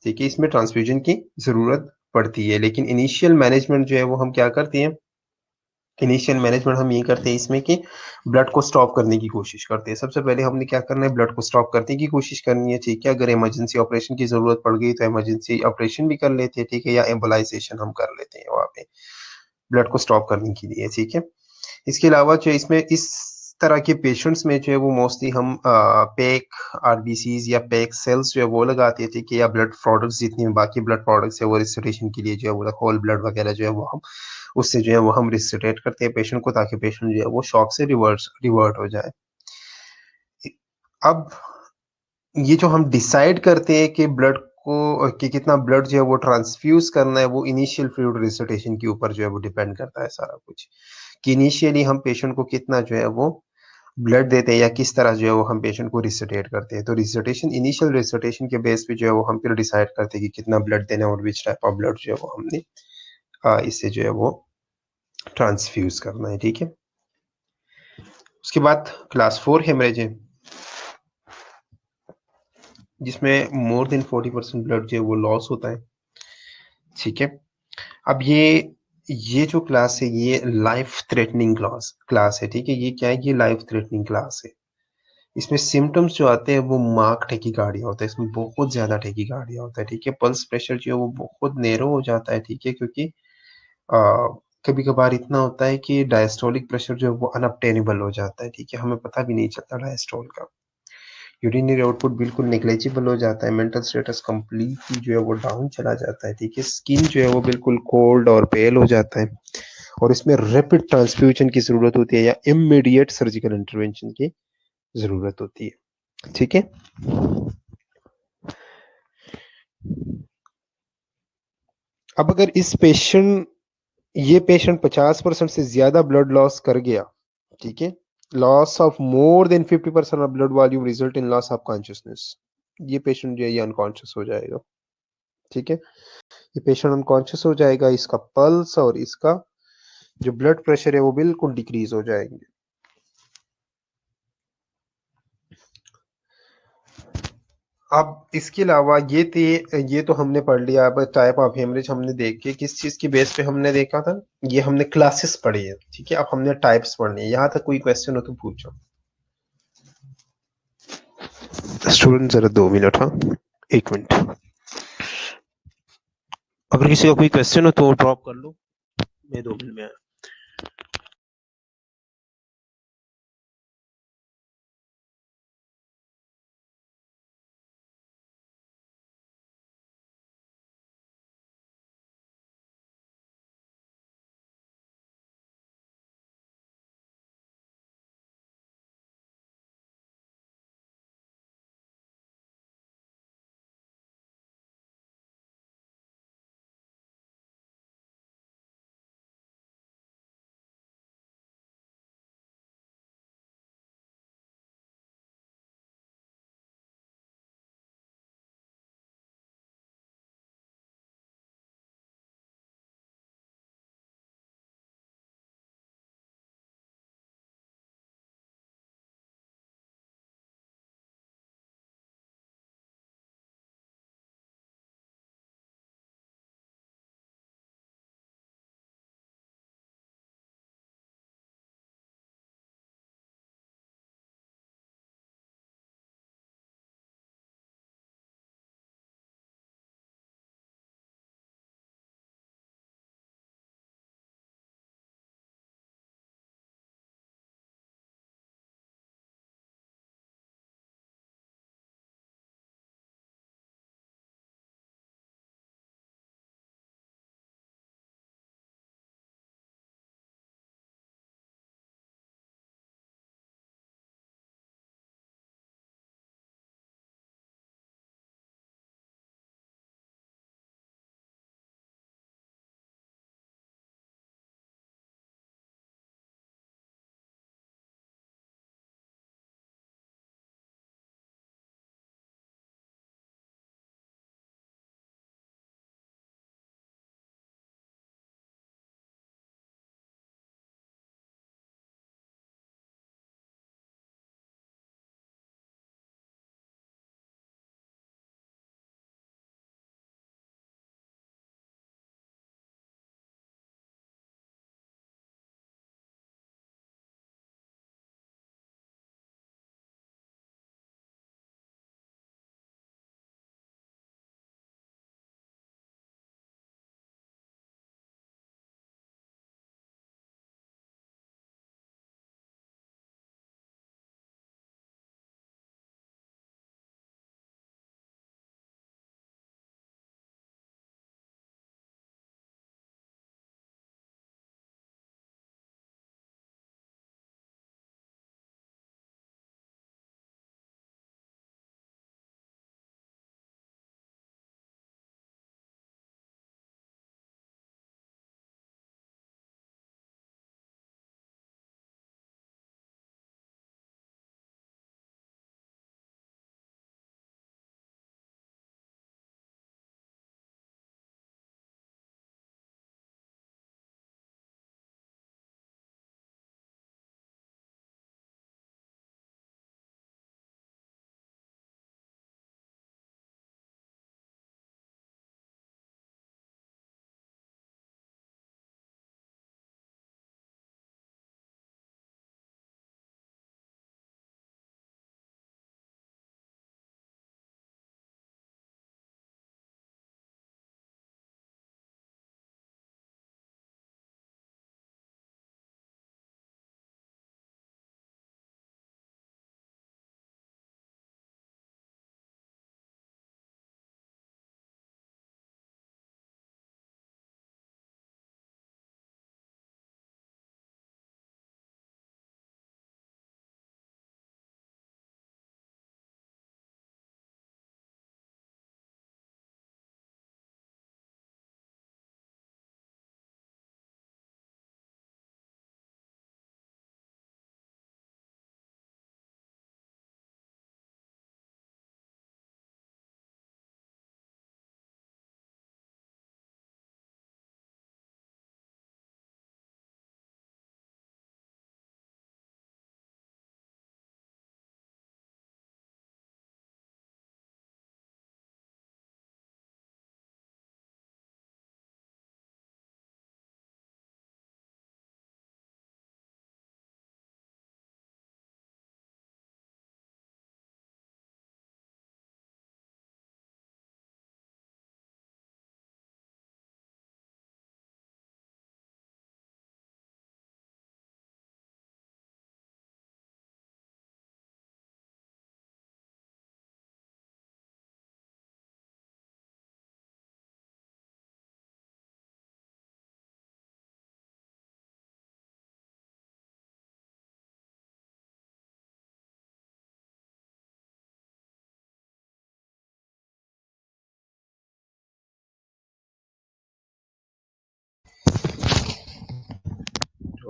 ठीक है। इसमें ट्रांसफ्यूजन की जरूरत पड़ती है, लेकिन इनिशियल मैनेजमेंट जो है वो हम क्या करते हैं, इनिशियल मैनेजमेंट हम ये करते हैं इसमें कि ब्लड को स्टॉप करने की कोशिश करते हैं। सबसे पहले हमने क्या करना है, ब्लड को स्टॉप करने की कोशिश करनी है, ठीक है। अगर इमरजेंसी ऑपरेशन की जरूरत पड़ गई तो इमरजेंसी ऑपरेशन भी कर लेते हैं, ठीक है, या एम्बोलाइजेशन हम कर लेते हैं वहां पे ब्लड को स्टॉप करने के लिए, ठीक है। इसके अलावा जो इसमें इस तरह के पेशेंट्स में जो है वो मोस्टली हम पैक आरबीसीज या पैक सेल्स जो है वो लगाते हैं, ठीक है, या ब्लड प्रोडक्ट्स जितनी बाकी ब्लड प्रोडक्ट्स है वो रिस्टोरेशन के लिए जो है वो होल ब्लड वगैरह जो है वो हम उससे जो है वो हम रिस्टोरेट करते हैं पेशेंट को, ताकि पेशेंट जो है वो शॉक से रिवर्ट हो जाए। अब ये जो हम डिसाइड करते हैं कि ब्लड को कि कितना ब्लड जो है वो ट्रांसफ्यूज करना है, वो इनिशियल फ्लूइड रिसर्टेशन के ऊपर जो है वो डिपेंड करता है सारा कुछ, कि इनिशियली हम पेशेंट को कितना जो है वो ब्लड देते हैं या किस तरह जो है वो हम पेशेंट को रिसर्टेट करते हैं। तो रिसर्टेशन इनिशियल रिसर्टेशन के बेस पे जो है वो हम फिर डिसाइड करते हैं कि कितना ब्लड देना है और विच टाइप ऑफ ब्लड जो है वो हमने इससे जो है वो ट्रांसफ्यूज करना है, ठीक है। उसके बाद क्लास 4 हेमरेज है, जिसमें मोर देन 40% ब्लड जो है वो लॉस होता है, ठीक है। अब ये जो क्लास है ये लाइफ थ्रेटनिंग क्लास है, ठीक है। ये क्या है, ये लाइफ थ्रेटनिंग क्लास है। इसमें सिम्टम्स जो आते हैं वो मार्क टेकीकार्डिया होता है, इसमें बहुत ज्यादा टेकीकार्डिया होता है, ठीक है। पल्स प्रेशर जो है वो बहुत नैरो हो जाता है, ठीक है, क्योंकि कभी कभार इतना होता है कि डायस्टोलिक प्रेशर जो है वो अनअब्टेनेबल हो जाता है, ठीक है, हमें पता भी नहीं चलता डायस्टोल का। यूरिनरी आउटपुट बिल्कुल नेग्लेजिबल हो जाता है, मेंटल स्टेटस कंप्लीटली जो है वो डाउन चला जाता है, ठीक है। स्किन जो है वो बिल्कुल कोल्ड और पेल हो जाता है, और इसमें रैपिड ट्रांसफ्यूजन की जरूरत होती है या इमीडिएट सर्जिकल इंटरवेंशन की जरूरत होती है, ठीक है। अब अगर ये पेशेंट 50% से ज्यादा ब्लड लॉस कर गया, ठीक है, loss of more than 50% of blood volume result in loss of consciousness, ये पेशेंट जो है ये अनकॉन्शियस हो जाएगा, ठीक है। ये पेशेंट अनकॉन्शियस हो जाएगा, इसका पल्स और इसका जो ब्लड प्रेशर है वो बिल्कुल डिक्रीज हो जाएंगे। अब इसके अलावा ये तो हमने पढ़ लिया। अब टाइप ऑफ हेमरेज हमने देख के किस चीज की बेस पे हमने देखा था, ये हमने क्लासेस पढ़ी है, ठीक है। अब हमने टाइप्स पढ़नी है। यहाँ तक कोई क्वेश्चन हो तो पूछो स्टूडेंट, जरा 2 मिनट, हाँ 1 मिनट। अगर किसी का कोई क्वेश्चन हो तो ड्रॉप कर लो, मैं 2 मिनट में आया।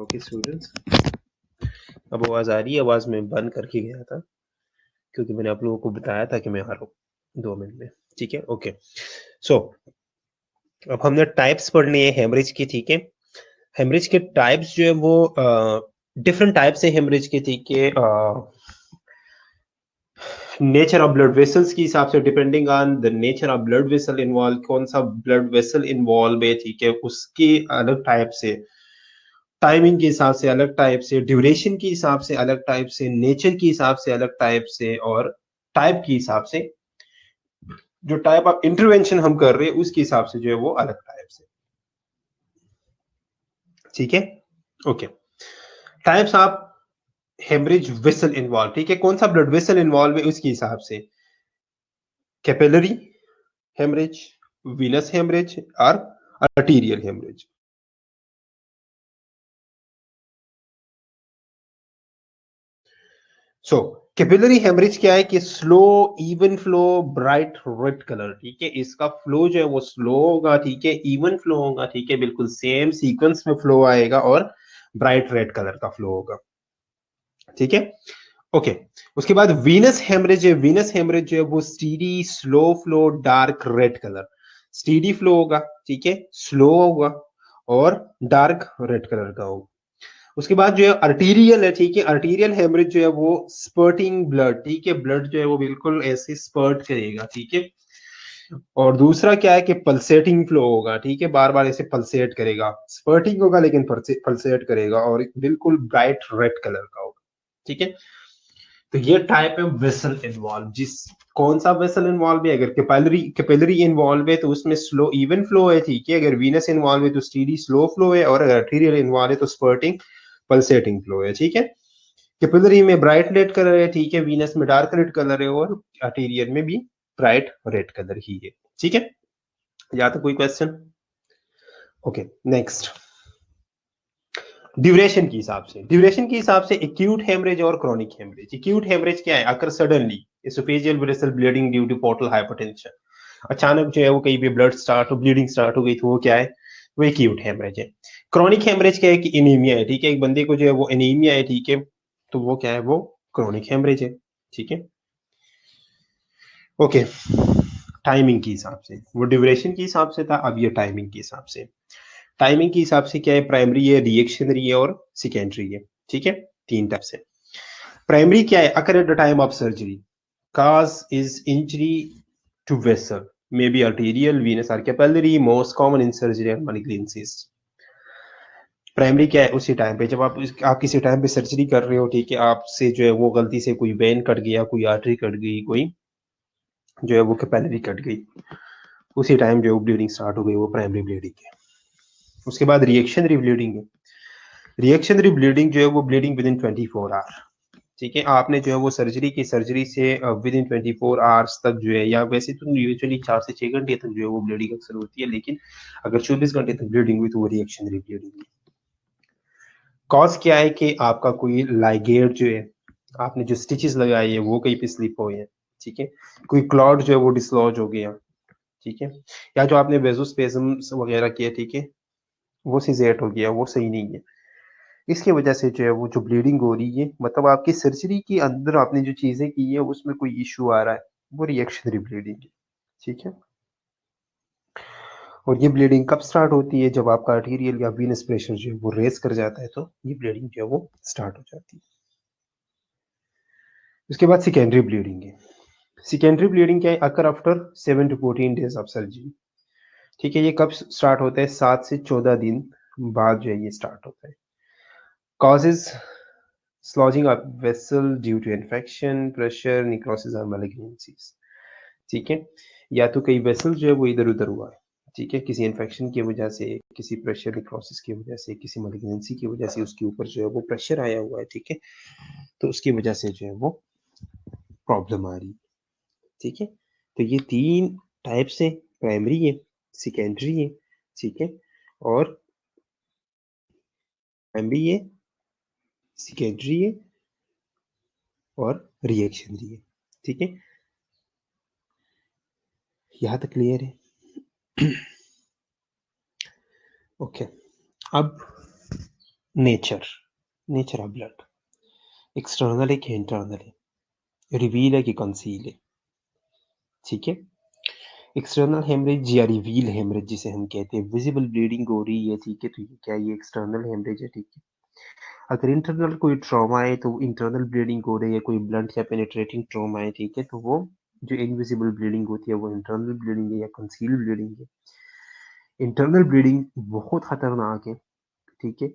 ओके स्टूडेंट्स, अब आवाज आ रही है? आवाज में बंद करके गया था क्योंकि मैंने आप लोगों को बताया था कि मैं आ रहा हूँ 2 मिनट में। ठीक है, ओके। सो अब हमने टाइप्स पढ़नी है हेमरेज की। ठीक है, हेमरेज के टाइप्स जो है वो डिफरेंट टाइप्स है हेमरेज के। ठीक है, नेचर ऑफ ब्लड वेसल्स के हिसाब से, depending on the nature of blood vessel involve, कौन सा ब्लड वेसल इन्वॉल्व है, ठीक है, उसके अलग टाइप से, टाइमिंग के हिसाब से अलग टाइप से, ड्यूरेशन के हिसाब से अलग टाइप से, नेचर के हिसाब से अलग टाइप से, और टाइप के हिसाब से, जो टाइप ऑफ इंटरवेंशन हम कर रहे हैं उसके हिसाब से जो है वो अलग टाइप से। ठीक है, okay. Types of haemorrhage vessel involve, ठीक है, कौन सा ब्लड वेसल इन्वॉल्व है उसके हिसाब से, कैपिलरी हेमरेज, वीनस हेमरेज और आर्टीरियल हेमरेज। सो कैपिलरी हेमरेज क्या है कि slow even flow bright red colour. ठीक है, इसका फ्लो जो है वो स्लो होगा, ठीक है, इवन फ्लो होगा, ठीक है, बिल्कुल सेम सीक्वेंस में फ्लो आएगा और ब्राइट रेड कलर का फ्लो होगा। ठीक है, ओके। उसके बाद वीनस हेमरेज है। वीनस हेमरेज जो है वो steady slow flow dark red colour, steady flow होगा, ठीक है, स्लो होगा और डार्क रेड कलर का होगा। उसके बाद जो है अर्टीरियल है। ठीक है, अर्टीरियल हेमरेज जो है वो स्पर्टिंग ब्लड, ठीक है, ब्लड जो है वो बिल्कुल ऐसे स्पर्ट करेगा। ठीक है, और दूसरा क्या है कि पल्सेटिंग फ्लो होगा, ठीक है, बार बार ऐसे पल्सेट करेगा, स्पर्टिंग होगा लेकिन पल्सेट करेगा और बिल्कुल ब्राइट रेड कलर का होगा। ठीक है, तो ये टाइप है वेसल इन्वॉल्व। जिस कौन सा वेसल इन्वॉल्व है, अगर कैपिलरी इन्वॉल्व है तो उसमें स्लो इवन फ्लो है, ठीक है, अगर वीनस इन्वॉल्व है तो स्टीडी स्लो फ्लो है, और अगर आर्टीरियल इन्वॉल्व है तो स्पर्टिंग पल्सेटिंग फ्लो है। ठीक है, कैपिलरी में ब्राइट रेड कलर है, ठीक है, वीनस में डार्क रेड कलर है और आर्टीरियल में भी ब्राइट रेड कलर ही है। ठीक है, या तो कोई क्वेश्चन? ओके, नेक्स्ट ड्यूरेशन के हिसाब से, ड्यूरेशन के हिसाब से एक्यूट हेमरेज और क्रॉनिक हेमरेज। एक्यूट हेमरेज क्या है, occur suddenly oesophageal vessel bleeding due to portal hypertension, अचानक जो है वो कहीं पे ब्लड स्टार्ट हो, ब्लीडिंग स्टार्ट हो गई, तो वो क्या है, वो एक्यूट हेमरेज है। क्रॉनिक हेमरेज क्या है कि एनीमिया है, ठीक है, एक बंदे को जो है वो एनीमिया है, ठीक है, तो वो क्या है, वो क्रॉनिक हेमरेज है। ठीक है, ओके। टाइमिंग के हिसाब से, वो ड्यूरेशन के हिसाब से था, अब ये टाइमिंग के हिसाब से। टाइमिंग के हिसाब से क्या है, प्राइमरी है, रिएक्शनरी है और सेकेंडरी है। ठीक है, तीन टाइप से। प्राइमरी क्या है, occur at the time of surgery, cause is injury to vessel, maybe arterial, venous or capillary, most common in surgery and malignancies। Primary क्या है, उसी टाइम पे जब आप किसी टाइम पे सर्जरी कर रहे हो, ठीक है, आपसे जो है वो गलती से कोई वेन कट गया, कोई आर्टरी कट गई, कोई जो है वो कैपिलरी कट गई, उसी टाइम जो है वो ब्लीडिंग स्टार्ट हो गई, वो प्राइमरी ब्लीडिंग है। उसके बाद रिएक्शनरी ब्लीडिंग है। रिएक्शनरी ब्लीडिंग जो है वो ब्लीडिंग विद इन 24 आवर। ठीक है, आपने जो है वो सर्जरी की, सर्जरी से विद इन 24 आवर्स तक जो है, या वैसे तो यूजुअली 4 से 6 घंटे तक जो है वो ब्लीडिंग अक्सर होती है, लेकिन अगर 24 घंटे तक ब्लीडिंग हुई तो वो रिएक्शनरी ब्लीडिंग है। कॉज क्या है कि आपका कोई लाइगेट जो है, आपने जो स्टिचेस लगाई है वो कहीं पे स्लिप हुए हैं, ठीक है, कोई क्लॉट जो है वो डिसलॉज हो गया, ठीक है, या जो आपने वेजोस्पेज्म वगैरह किया, ठीक है, वो सिजेट हो गया, वो सही नहीं है, इसकी वजह से जो है वो जो ब्लीडिंग हो रही है, मतलब आपकी सर्जरी के अंदर आपने जो चीजें की है उसमें कोई इश्यू आ रहा है, वो रिएक्शनरी ब्लीडिंग है। ठीक है, और ये ब्लीडिंग कब स्टार्ट होती है, जब आपका आर्टीरियल या वीनस प्रेशर जो है वो रेस कर जाता है, तो ये ब्लीडिंग जो है वो स्टार्ट हो जाती है। उसके बाद सेकेंडरी ब्लीडिंग है। सेकेंडरी ब्लीडिंग क्या है, occur after 7 to 14 days of surgery. ठीक है, ये कब स्टार्ट होता है, 7 से 14 दिन बाद जो है ये स्टार्ट होता है। Causes sloughing of vessel due to infection, pressure, necrosis और मैलिग्नेंसीज। ठीक है, या तो कई वेसल जो है वो इधर उधर हुआ है, ठीक है, किसी इन्फेक्शन की वजह से, किसी प्रेशर निक्रोसिस की वजह से, किसी मैलिग्नेंसी की वजह से उसके ऊपर जो है वो प्रेशर आया हुआ है, ठीक है, तो उसकी वजह से जो है वो प्रॉब्लम आ रही है। ठीक है, तो ये तीन टाइप से, प्राइमरी है, सेकेंडरी है, ठीक है, और प्राइमरी है, सेकेंडरी है और रिएक्शनरी है। ठीक है, यहाँ तक क्लियर है? ओके, अब nature nature of blood, external है कि इंटरनल है, रिवील है कि कंसील है, ठीक है। एक्सटर्नल हेमरेज या रिवील हेमरेज जिसे हम कहते हैं, विजिबल ब्लीडिंग हो रही है, ठीक है, तो ये क्या, ये एक्सटर्नल हेमरेज है, ठीक है। अगर इंटरनल कोई ट्रॉमा है तो इंटरनल ब्लीडिंग हो रही है, कोई ब्लंट या पेनिट्रेटिंग ट्रॉमा है, ठीक है, तो वो जो इनविजिबल ब्लीडिंग होती है वो इंटरनल ब्लीडिंग है या कंसील ब्लीडिंग है। इंटरनल ब्लीडिंग बहुत खतरनाक है, ठीक है,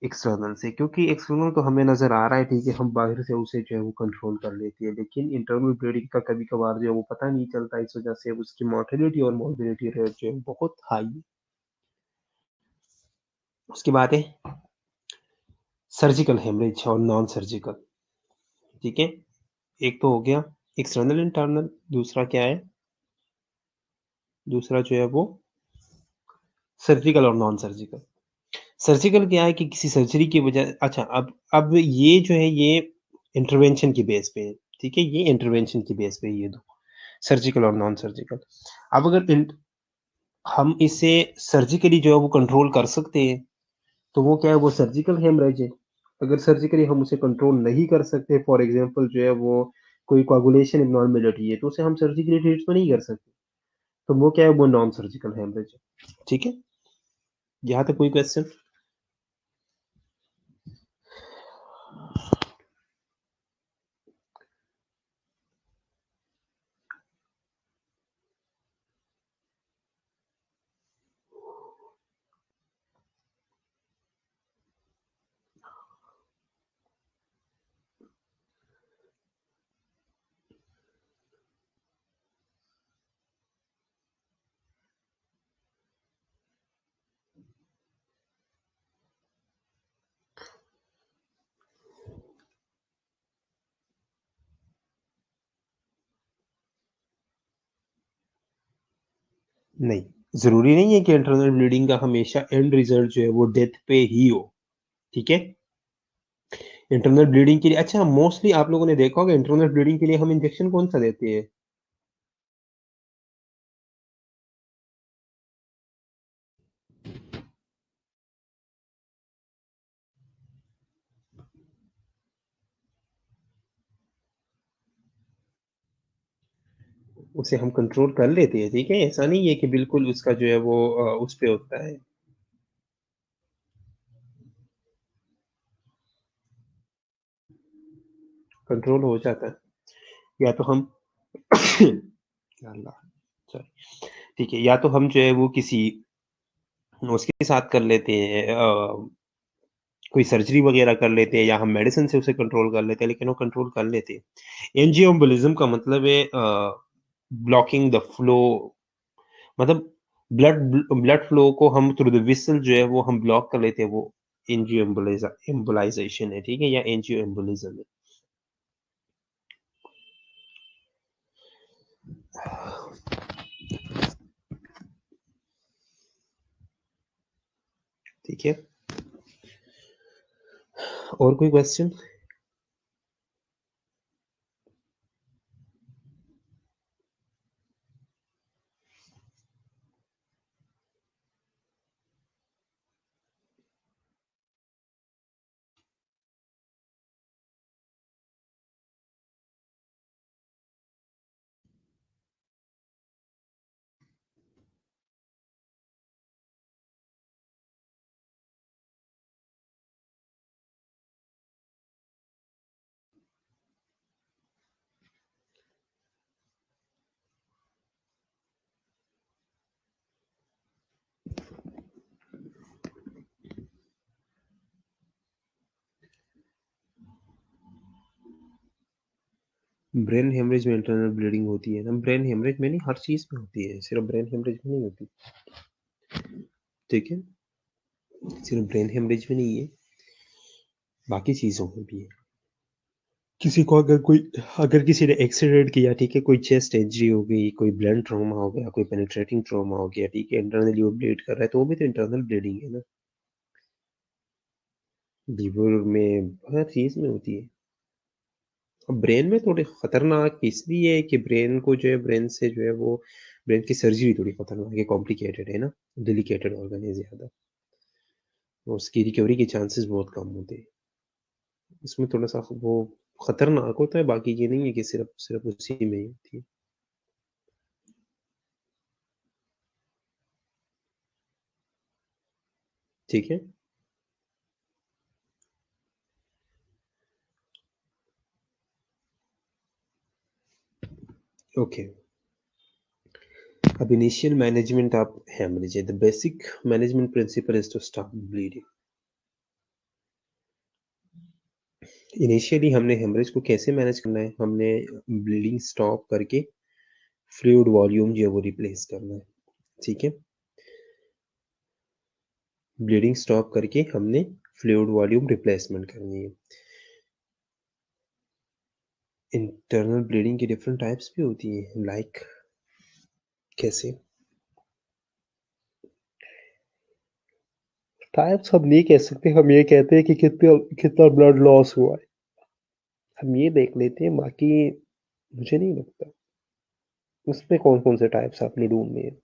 एक्सटर्नल से, क्योंकि एक्सटर्नल तो हमें नजर आ रहा है, ठीक है, हम बाहर से उसे जो है वो कंट्रोल कर लेते हैं, लेकिन इंटरनल ब्लीडिंग का कभी कभार जो है वो पता नहीं चलता, इस वजह से उसकी मोर्टेलिटी और मॉर्बिडिटी रेट जो है बहुत हाई है। उसके बाद है सर्जिकल हेमरेज और नॉन सर्जिकल, ठीक है। एक तो हो गया एक्सटर्नल इंटरनल, दूसरा क्या है, दूसरा जो है वो सर्जिकल और नॉन सर्जिकल। सर्जिकल क्या है कि किसी सर्जरी की वजह, अच्छा, अब ये जो है ये इंटरवेंशन की बेस पे है, ठीक है, ये इंटरवेंशन की बेस पे है, ये दो सर्जिकल और नॉन सर्जिकल। अब अगर हम इसे सर्जिकली जो है वो कंट्रोल कर सकते हैं, तो वो क्या है, वो सर्जिकल हेमरेज है। अगर सर्जिकली हम उसे कंट्रोल नहीं कर सकते, फॉर एग्जांपल जो है वो कोई कोagulation एब्नॉर्मेलिटी है, तो उसे हम सर्जिकली ट्रीट तो नहीं कर सकते, तो वो क्या है, वो नॉन सर्जिकल हेमरेज है, ठीक है। यहाँ तक कोई क्वेश्चन? नहीं, जरूरी नहीं है कि इंटरनल ब्लीडिंग का हमेशा एंड रिजल्ट जो है वो डेथ पे ही हो, ठीक है। इंटरनल ब्लीडिंग के लिए, अच्छा, मोस्टली आप लोगों ने देखा होगा इंटरनल ब्लीडिंग के लिए हम इंजेक्शन कौन सा देते हैं? उसे हम कंट्रोल कर लेते हैं, ठीक है, ऐसा नहीं है कि बिल्कुल उसका जो है वो उस पे होता है। कंट्रोल हो जाता है, या तो हम अल्लाह, सॉरी, ठीक है, या तो हम जो है वो किसी उसके साथ कर लेते हैं, कोई सर्जरी वगैरह कर लेते हैं, या हम मेडिसिन से उसे कंट्रोल कर लेते हैं, लेकिन वो कंट्रोल कर लेते हैं। एंजियोम्बोलिज्म का मतलब है ब्लॉकिंग द फ्लो, मतलब ब्लड ब्लड फ्लो को हम थ्रू द विसल जो है वो हम ब्लॉक कर लेते हैं, वो एम्बोलाइजेशन है, ठीक है, या एंजियोम्बोलिज्म है, ठीक है। और कोई क्वेश्चन? ब्रेन हेमरेज में इंटरनल ब्लीडिंग होती है ना, ब्रेन हेमरेज में नहीं, हर चीज में होती है, सिर्फ ब्रेन हेमरेज में नहीं होती, ठीक है, सिर्फ ब्रेन हेमरेज में नहीं है, बाकी चीजों में भी है। किसी को अगर किसी ने एक्सीडेंट किया, ठीक है, कोई चेस्ट इंजरी हो गई, कोई ब्लंट ट्रॉमा हो गया, कोई पेनिट्रेटिंग ट्रॉमा हो गया, ठीक है, इंटरनली वो ब्लीड कर रहा है, तो वो भी तो इंटरनल ब्लीडिंग है ना, लीवर में, हर चीज में होती है। अब ब्रेन में थोड़ी खतरनाक इसलिए है कि ब्रेन को जो है, ब्रेन से जो है वो ब्रेन की सर्जरी थोड़ी खतरनाक है, कॉम्प्लिकेटेड है ना, डेलिकेटेड ऑर्गन है ज्यादा। और उसकी रिकवरी के चांसेस बहुत कम होते हैं। इसमें थोड़ा-सा वो खतरनाक होता है, बाकी ये नहीं है कि सिर्फ़ सिर्फ़ उसी में ही होती है। ठीक है? ओके। अब इनिशियल मैनेजमेंट ऑफ हेमरेज है। The basic management principle is to stop bleeding. Initially हमने हेमरेज को कैसे मैनेज करना है? हमने ब्लीडिंग स्टॉप करके फ्लूइड वॉल्यूम जो है वो रिप्लेस करना है। ठीक है? ब्लीडिंग स्टॉप करके हमने फ्लूइड वॉल्यूम रिप्लेसमेंट करनी है। इंटरनल ब्लीडिंग की डिफरेंट टाइप्स भी होती हैं, लाइक कैसे? टाइप्स हम नहीं कह सकते, हम ये कहते हैं कि कितना कितना ब्लड लॉस हुआ है। हम ये देख लेते हैं, बाकी मुझे नहीं लगता उसमें कौन-कौन से टाइप्स आपने ढूँढने हैं।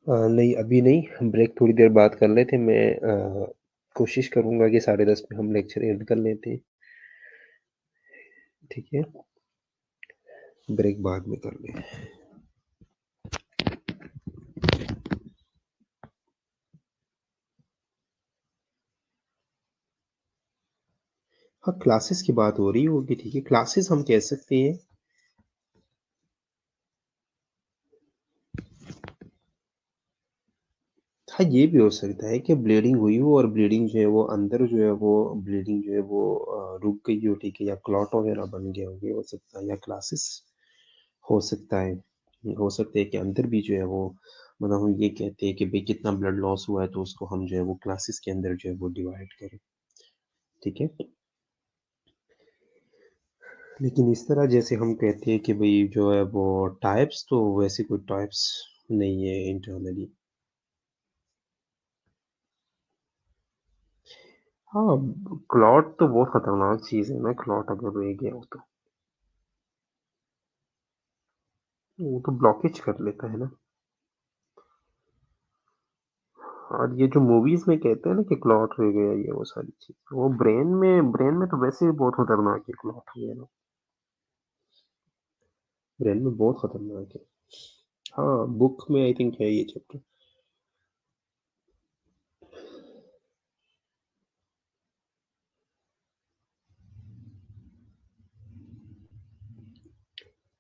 नहीं अभी नहीं, हम ब्रेक थोड़ी देर बाद कर लेते हैं। मैं कोशिश करूँगा कि 10:30 में हम लेक्चर एंड कर लेते हैं। ठीक है? ब्रेक बाद में कर लें। हाँ, क्लासेस की बात हो रही होगी, ठीक है? क्लासेस हम कह सकते हैं। हाँ, ये भी हो सकता है कि ब्लीडिंग हुई हो और ब्लीडिंग जो है वो अंदर जो है वो ब्लीडिंग जो है वो रुक गई हो, ठीक है? या क्लॉट वगैरह बन गया हो, ये हो सकता है। या क्लासेस हो सकता है। हो सकता है कि अंदर भी जो है वो मतलब हम ये कहते हैं कि भई कितना ब्लड लॉस हुआ है, तो उसको हम जो है वो क्लासेस के अंदर जो है वो डिवाइड करें, ठीक है? लेकिन इस तरह जैसे हम कहते हैं कि भई जो है वो टाइप्स, तो वैसे कोई टाइप्स नहीं है इंटरनली। हाँ, क्लॉट तो बहुत खतरनाक चीज़ है ना, क्लॉट अगर रह गया हो तो। वो तो ब्लॉकेज कर लेता है ना। और ये जो मूवीज़ में कहते हैं ना कि क्लॉट हो गया, ये वो सारी चीज़, वो ब्रेन में तो वैसे ही बहुत खतरनाक है क्लॉट हो गया ना। ब्रेन में बहुत खतरनाक है। हाँ, बुक में आई थिंक है ये चैप्टर।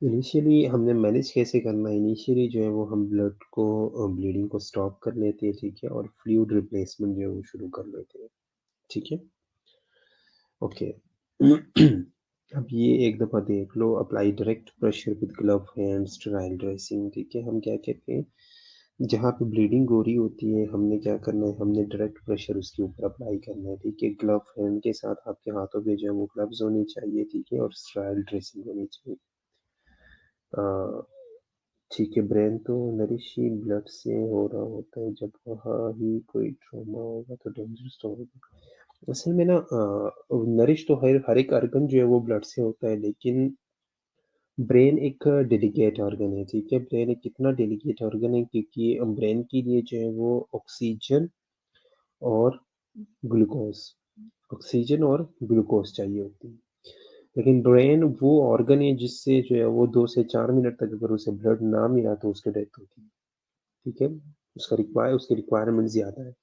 इनिशियली हमने मैनेज कैसे करना है, इनिशियली जो है वो हम ब्लड को ब्लीडिंग को स्टॉप कर लेते हैं, ठीक है? और फ्लूइड रिप्लेसमेंट जो है वो शुरू कर लेते हैं, ठीक है? ओके। अब ये एक दफ़ा देख लो, apply direct pressure with glove hands, sterile dressing, ठीक है? हम क्या कहते हैं, जहाँ पे ब्लीडिंग हो रही होती है, हमने क्या करना है, हमने डायरेक्ट प्रेशर उसके ऊपर अप्लाई करना है, ठीक है? ग्लव हैंड के साथ आपके हाथों पे जो है वो ग्लव्स होनी चाहिए, ठीक है? और स्टेराइल ड्रेसिंग होनी चाहिए। अ, ठीक है, ब्रेन तो नरिश ही ब्लड से हो रहा होता है, जब वहाँ ही कोई ट्रॉमा होगा तो डेंजरस तो होगा। असल में ना नरिश तो हर हर एक ऑर्गन जो है वो ब्लड से होता है, लेकिन ब्रेन एक डेलिकेट ऑर्गन है, ठीक है? ब्रेन एक कितना डेलिकेट ऑर्गन है, क्योंकि ब्रेन के लिए जो है वो ऑक्सीजन और ग्लूकोज ऑक्सीजन और ग्लूकोज चाहिए होती है। लेकिन ब्रेन वो ऑर्गन है जिससे जो है वो 2 से 4 मिनट तक अगर उसे ब्लड ना मिला तो उसकी डेथ होती है, ठीक है? उसकी रिक्वायरमेंट ज़्यादा है।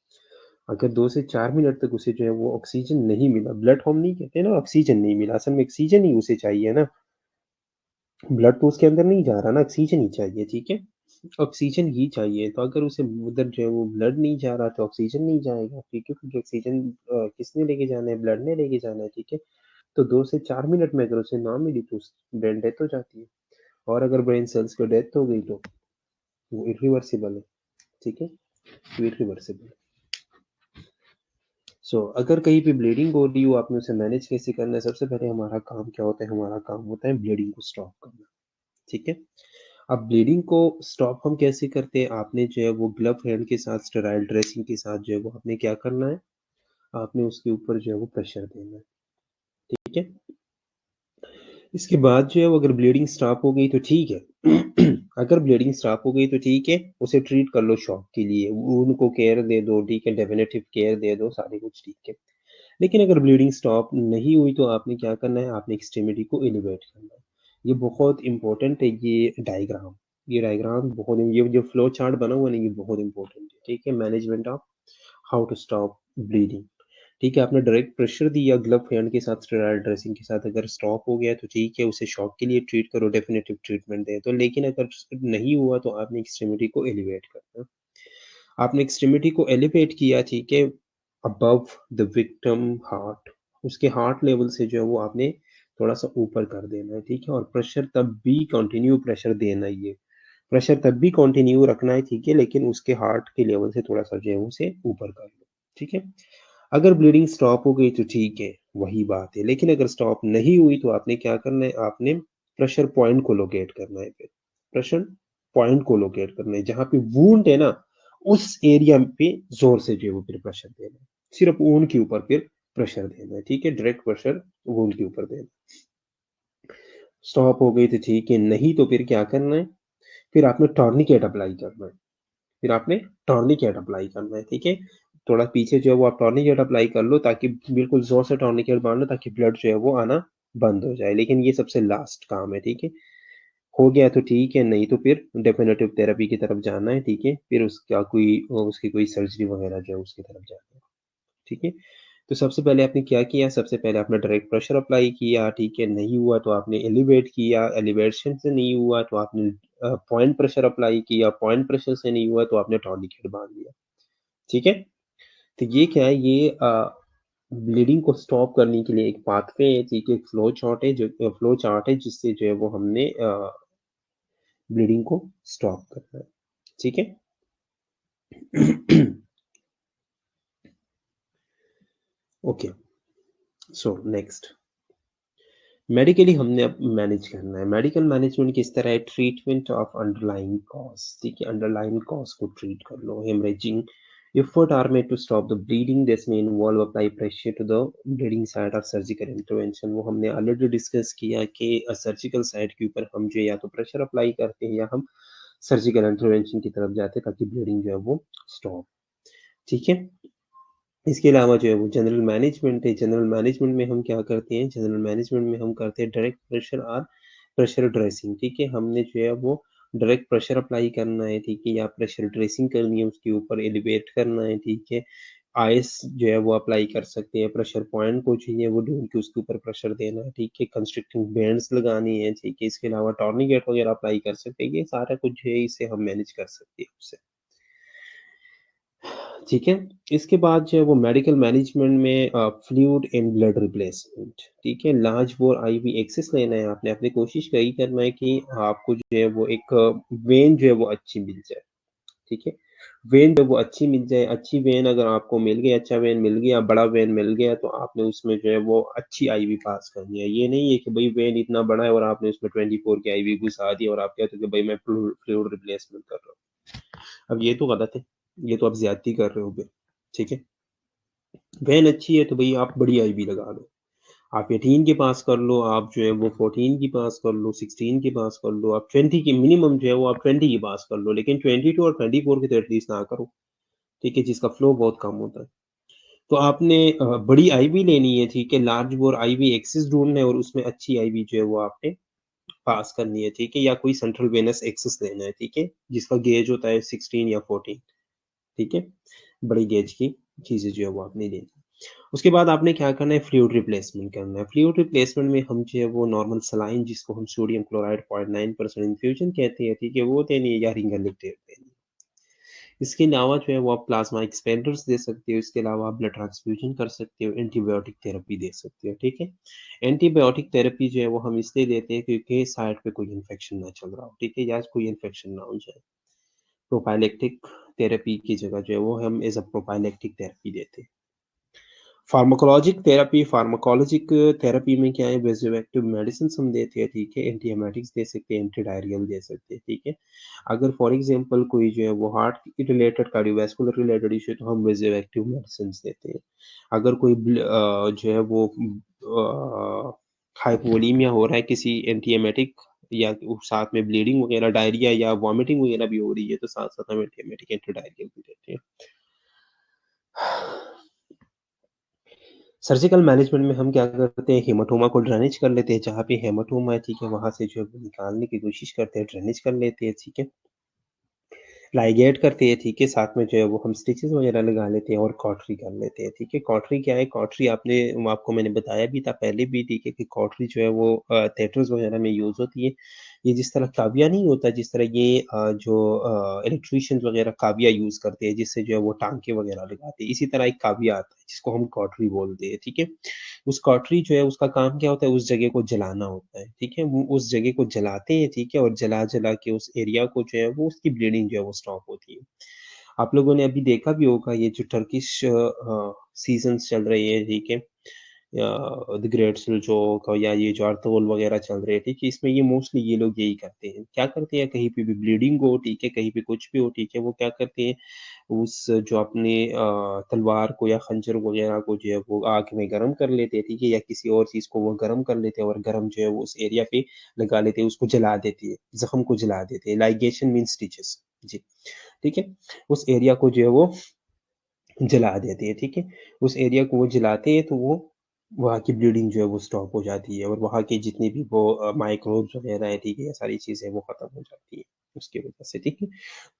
अगर 2 से 4 मिनट तक उसे जो है वो ऑक्सीजन नहीं मिला, ब्लड हम नहीं कहते ना ऑक्सीजन नहीं मिला, असल में ऑक्सीजन ही उसे चाहिए ना, ब्लड तो उसके अंदर नहीं जा रहा ना, ऑक्सीजन ही चाहिए, ठीक है? ऑक्सीजन ही चाहिए, तो अगर उसे उधर जो है वो ब्लड नहीं जा रहा तो ऑक्सीजन नहीं जाएगा, ठीक है? क्योंकि ऑक्सीजन किसने लेके जाना है? ब्लड ने लेके जाना है, ठीक है? तो 2 से 4 मिनट में अगर उसे ना मिली तो उसकी ब्रेन डेथ हो जाती है। और अगर ब्रेन सेल्स की डेथ हो गई तो वो इरिवर्सिबल है, ठीक है? इरिवर्सिबल। अगर कहीं पे ब्लीडिंग हो रही हो, आपने उसे मैनेज कैसे करना है? सबसे पहले हमारा काम क्या होता है? हमारा काम होता है ब्लीडिंग को स्टॉप करना, ठीक है? अब ब्लीडिंग को स्टॉप हम कैसे करते हैं? आपने जो है वो ग्लव हैंड के साथ स्टेराइल ड्रेसिंग के साथ जो है वो आपने क्या करना है? आपने उसके ऊपर जो है वो प्रेशर देना है, ठीक है? इसके बाद जो है वो अगर ब्लीडिंग स्टॉप हो गई तो ठीक है। अगर ब्लीडिंग स्टॉप हो गई तो ठीक है, उसे ट्रीट कर लो शॉक के लिए, उनको केयर दे दो, ठीक है, डेफिनेटिव केयर दे दो, सारी कुछ ठीक है। लेकिन अगर ब्लीडिंग स्टॉप नहीं हुई तो आपने क्या करना है, आपने एक्सट्रीमिटी को एलिवेट करना है। ये बहुत इंपॉर्टेंट है, ये डायग्राम बहुत, ये जो फ्लो चार्ट बना हुआ है ना, ये बहुत इंपॉर्टेंट है, ठीक है। Management of how to stop bleeding, ठीक है। आपने डायरेक्ट प्रेशर दिया ग्लव हैंड के साथ, स्टेरॉइड ड्रेसिंग के साथ, अगर स्टॉप हो गया तो ठीक है, उसे शॉक के लिए ट्रीट करो, डेफिनेटिव ट्रीटमेंट दे। तो लेकिन अगर नहीं हुआ तो आपने एक्सट्रीमिटी को एलिवेट करना है। आपने एक्सट्रीमिटी को एलिवेट किया, ठीक है, अबव द विक्टिम हार्ट, उसके हार्ट लेवल से जो है वो आपने थोड़ा सा ऊपर कर देना है, ठीक है। और प्रेशर तब भी कंटिन्यू प्रेशर देना ही है, प्रेशर तब भी कंटिन्यू रखना है, ठीक है, लेकिन उसके हार्ट के लेवल से थोड़ा सा जो है उसे ऊपर कर लो, ठीक है। अगर ब्लीडिंग स्टॉप हो गई तो ठीक है, वही बात है। लेकिन अगर स्टॉप नहीं हुई तो आपने क्या करना है, आपने प्रेशर पॉइंट को लोकेट करना है, फिर प्रेशर पॉइंट को लोकेट करना है, जहां पे वूंड है ना, उस एरिया पे जोर से जो है वो फिर प्रेशर देना है, सिर्फ वूंड के ऊपर फिर प्रेशर देना है, ठीक है, डायरेक्ट प्रेशर वूंड के ऊपर देना है। स्टॉप हो गई तो ठीक है, नहीं तो फिर क्या करना है, फिर आपने टॉर्निकेट अप्लाई करना है, फिर आपने टॉर्निकेट अप्लाई करना है, ठीक है। थोड़ा पीछे जो है वो आप टॉर्निकेट अप्लाई कर लो, ताकि बिल्कुल जोर से टॉर्निकेट बांध लो, ताकि ब्लड जो है वो आना बंद हो जाए। लेकिन ये सबसे लास्ट काम है, ठीक है। हो गया तो ठीक है, नहीं तो फिर डेफिनेटिव थेरेपी की तरफ जाना है, ठीक है। फिर उसकी कोई सर्जरी वगैरह जो है उसकी तरफ जाना है, ठीक है। तो सबसे पहले आपने क्या किया, सबसे पहले आपने डायरेक्ट प्रेशर अप्लाई किया, ठीक है, नहीं हुआ तो आपने एलिवेट किया, एलिवेशन से नहीं हुआ तो आपने पॉइंट प्रेशर अप्लाई किया, पॉइंट प्रेशर से नहीं हुआ तो आपने टॉर्निकेट बांध दिया, ठीक है। तो ये क्या है, ये ब्लीडिंग को स्टॉप करने के लिए एक पाथवे है, ठीक है, फ्लो चार्ट है, जिससे जो है वो हमने ब्लीडिंग को स्टॉप करना है, ठीक है। ओके, सो नेक्स्ट, मेडिकली हमने अब मैनेज करना है। मेडिकल मैनेजमेंट किस तरह है, ट्रीटमेंट ऑफ अंडरलाइंग कॉज, ठीक है, अंडरलाइंग कॉज को ट्रीट कर लो। हेमरेजिंग effort are made to stop the bleeding, this may involve apply pressure to the bleeding site और सर्जिकल इंटरवेंशन। वो हमने ऑलरेडी डिस्कस किया कि सर्जिकल साइट के ऊपर हम जो या तो प्रेशर अप्लाई करते हैं या हम सर्जिकल इंटरवेंशन की तरफ जाते हैं, ताकि ब्लीडिंग जो है वो स्टॉप, ठीक है। इसके अलावा जो है वो जनरल मैनेजमेंट है। जनरल मैनेजमेंट में हम क्या करते हैं, जनरल मैनेजमेंट में हम करते हैं डायरेक्ट प्रेशर और प्रेशर ड्रेसिंग, ठीक है। हमने जो है वो डायरेक्ट प्रेशर अप्लाई करना है, ठीक है, या प्रेशर ड्रेसिंग करनी है, उसके ऊपर एलिवेट करना है, ठीक है। आइस जो है वो अप्लाई कर सकते हैं, प्रेशर पॉइंट को चाहिए वो ढूंढ के उसके ऊपर प्रेशर देना है, ठीक है, कंस्ट्रक्टिंग बैंड्स लगानी है, ठीक है। इसके अलावा टॉर्निकेट वगैरह अप्लाई कर सकते हैं, ये सारा कुछ जो है इसे हम मैनेज कर सकते हैं उससे, ठीक है। इसके बाद जो है वो मेडिकल मैनेजमेंट में फ्लूइड एंड ब्लड रिप्लेसमेंट, ठीक है। लार्ज बोर आईवी एक्सेस लेना है आपने, अपनी कोशिश यही करना है कि आपको जो है वो एक वेन जो है वो अच्छी मिल जाए, ठीक है। वेन जो है वो अच्छी मिल जाए, अच्छी वेन अगर आपको मिल गई, अच्छा वेन मिल गया, बड़ा वेन मिल गया, तो आपने उसमें जो है वो अच्छी आईवी पास करनी है। ये नहीं है कि भाई वेन इतना बड़ा है और आपने उसमें 24 की आईवी घुसा दी और आप कहते हो कि भाई मैं फ्लूइड रिप्लेसमेंट कर रहा हूँ। अब ये तो गलत है, ये तो आप ज्यादती कर रहे हो फिर, ठीक है। वैन अच्छी है तो भाई आप बड़ी आईवी लगा लो, आप 18 के पास कर लो, आप जो है वो 14 की पास कर लो, 16 की पास कर लो, आप 20 की मिनिमम जो है वो आप 20 की पास कर लो, लेकिन 22 और 24 की तो एटलीस्ट ना करो, ठीक है, जिसका फ्लो बहुत कम होता है। तो आपने बड़ी आईवी लेनी है, ठीक है, लार्ज बोर आईवी एक्सिस ढूंढना है और उसमें अच्छी आईवी जो है वो आपने पास करनी है, ठीक है, या कोई सेंट्रल वेनस एक्सिस लेना है, ठीक है, जिसका गेज होता है 16 या 14, ठीक है। बड़ी गेज की चीजें जो है वो आपने लेनी है। उसके बाद आपने क्या करना है, फ्लूइड रिप्लेसमेंट करना है। फ्लूइड रिप्लेसमेंट में हम जो है वो नॉर्मल सलाइन, जिसको हम सोडियम क्लोराइड 0.9% इन्फ्यूजन कहते हैं, ठीक है, वो देनी है, या रिंगर लिक्विड देनी है। इसके अलावा जो है वो आप प्लाज्मा एक्सपेंडर्स दे सकते हो, इसके अलावा आप ब्लड ट्रांसफ्यूजन कर सकते हो, एंटीबायोटिक थेरेपी दे सकते हो, ठीक है। एंटीबायोटिक थेरेपी जो है वो हम इसलिए देते हैं क्योंकि साइड पे कोई इन्फेक्शन ना चल रहा हो, ठीक है, या कोई इन्फेक्शन ना हो जाए। प्रोपाइलेक्टिक थेरेपी की जगह जो है वो हम एज अ प्रोपाइलेक्टिक थेरेपी देते हैं। फार्माकोलॉजिक थेरेपी में क्या है, वेजोएक्टिव मेडिसिन हम देते हैं, ठीक है, एंटीएमेटिक्स दे सकते हैं, एंटी डायरियल दे सकते हैं, ठीक है। अगर फॉर एग्जांपल कोई जो है वो heart related, cardiovascular related issue है, तो हम वेजोएक्टिव मेडिसिन देते हैं। अगर कोई जो है वो हाइपोवोलीमिया हो रहा है, किसी एंटीएमेटिक या साथ में ब्लीडिंग वगैरह, डायरिया या वॉमिटिंग वगैरह भी हो रही है, तो साथ साथ हम एंटीएमेटिक एंटीडायरियल भी देते हैं। सर्जिकल मैनेजमेंट में हम क्या करते हैं, हेमाटोमा को ड्रेनेज कर लेते हैं, जहाँ पे हेमाटोमा है ठीक है, वहाँ से जो है वो निकालने की कोशिश करते हैं, ड्रेनेज कर लेते हैं ठीक है, लाइगेट करते हैं ठीक है, साथ में जो है वो हम स्टिचेस वगैरह लगा लेते हैं और कॉटरी कर लेते हैं ठीक है। कॉटरी क्या है, कॉटरी आपको मैंने बताया भी था पहले भी ठीक है, कि कॉटरी जो है वो थिएटर्स वगैरह में यूज होती है। ये जिस तरह काविया नहीं होता, जिस तरह ये जो इलेक्ट्रीशियंस वगैरह काविया यूज करते हैं, जिससे जो है वो टांके वगैरह लगाते हैं, इसी तरह एक काविया आता है जिसको हम कॉटरी बोलते हैं ठीक है। उस कॉटरी जो है उसका काम क्या होता है, उस जगह को जलाना होता है ठीक है, वो उस जगह को जलाते हैं ठीक है, और जला जला के उस एरिया को जो है वो उसकी ब्लीडिंग जो है वो स्टॉप होती है। आप लोगों ने अभी देखा भी होगा, ये जो टर्किश सीजन्स चल रही है ठीक है, या द ग्रेट सुलजोक या ये जो अर्तुगरुल वगैरह चल रहे हैं ठीक है, इसमें ये मोस्टली ये लोग यही करते हैं, क्या करते हैं, कहीं पे भी ब्लीडिंग हो ठीक है, कहीं पे कुछ भी हो ठीक है, वो क्या करते हैं, उस जो अपने तलवार को या खंजर वगैरह को जो है वो आग में गर्म कर लेते हैं ठीक है, या किसी और चीज को वो गर्म कर लेते हैं, और गर्म जो है वो उस एरिया पे लगा लेते हैं, उसको जला देती है, जख्म को जला देते हैं। लाइगेशन मीन स्टिचेस जी ठीक है, उस एरिया को जो है वो जला देते हैं ठीक है, उस एरिया को वो जलाते हैं तो वो वहाँ की ब्लीडिंग जो है वो स्टॉप हो जाती है, और वहाँ के जितने भी वो माइक्रोब्स वगैरह है ठीक है, ये सारी चीजें वो खत्म हो जाती है उसकी वजह से ठीक है।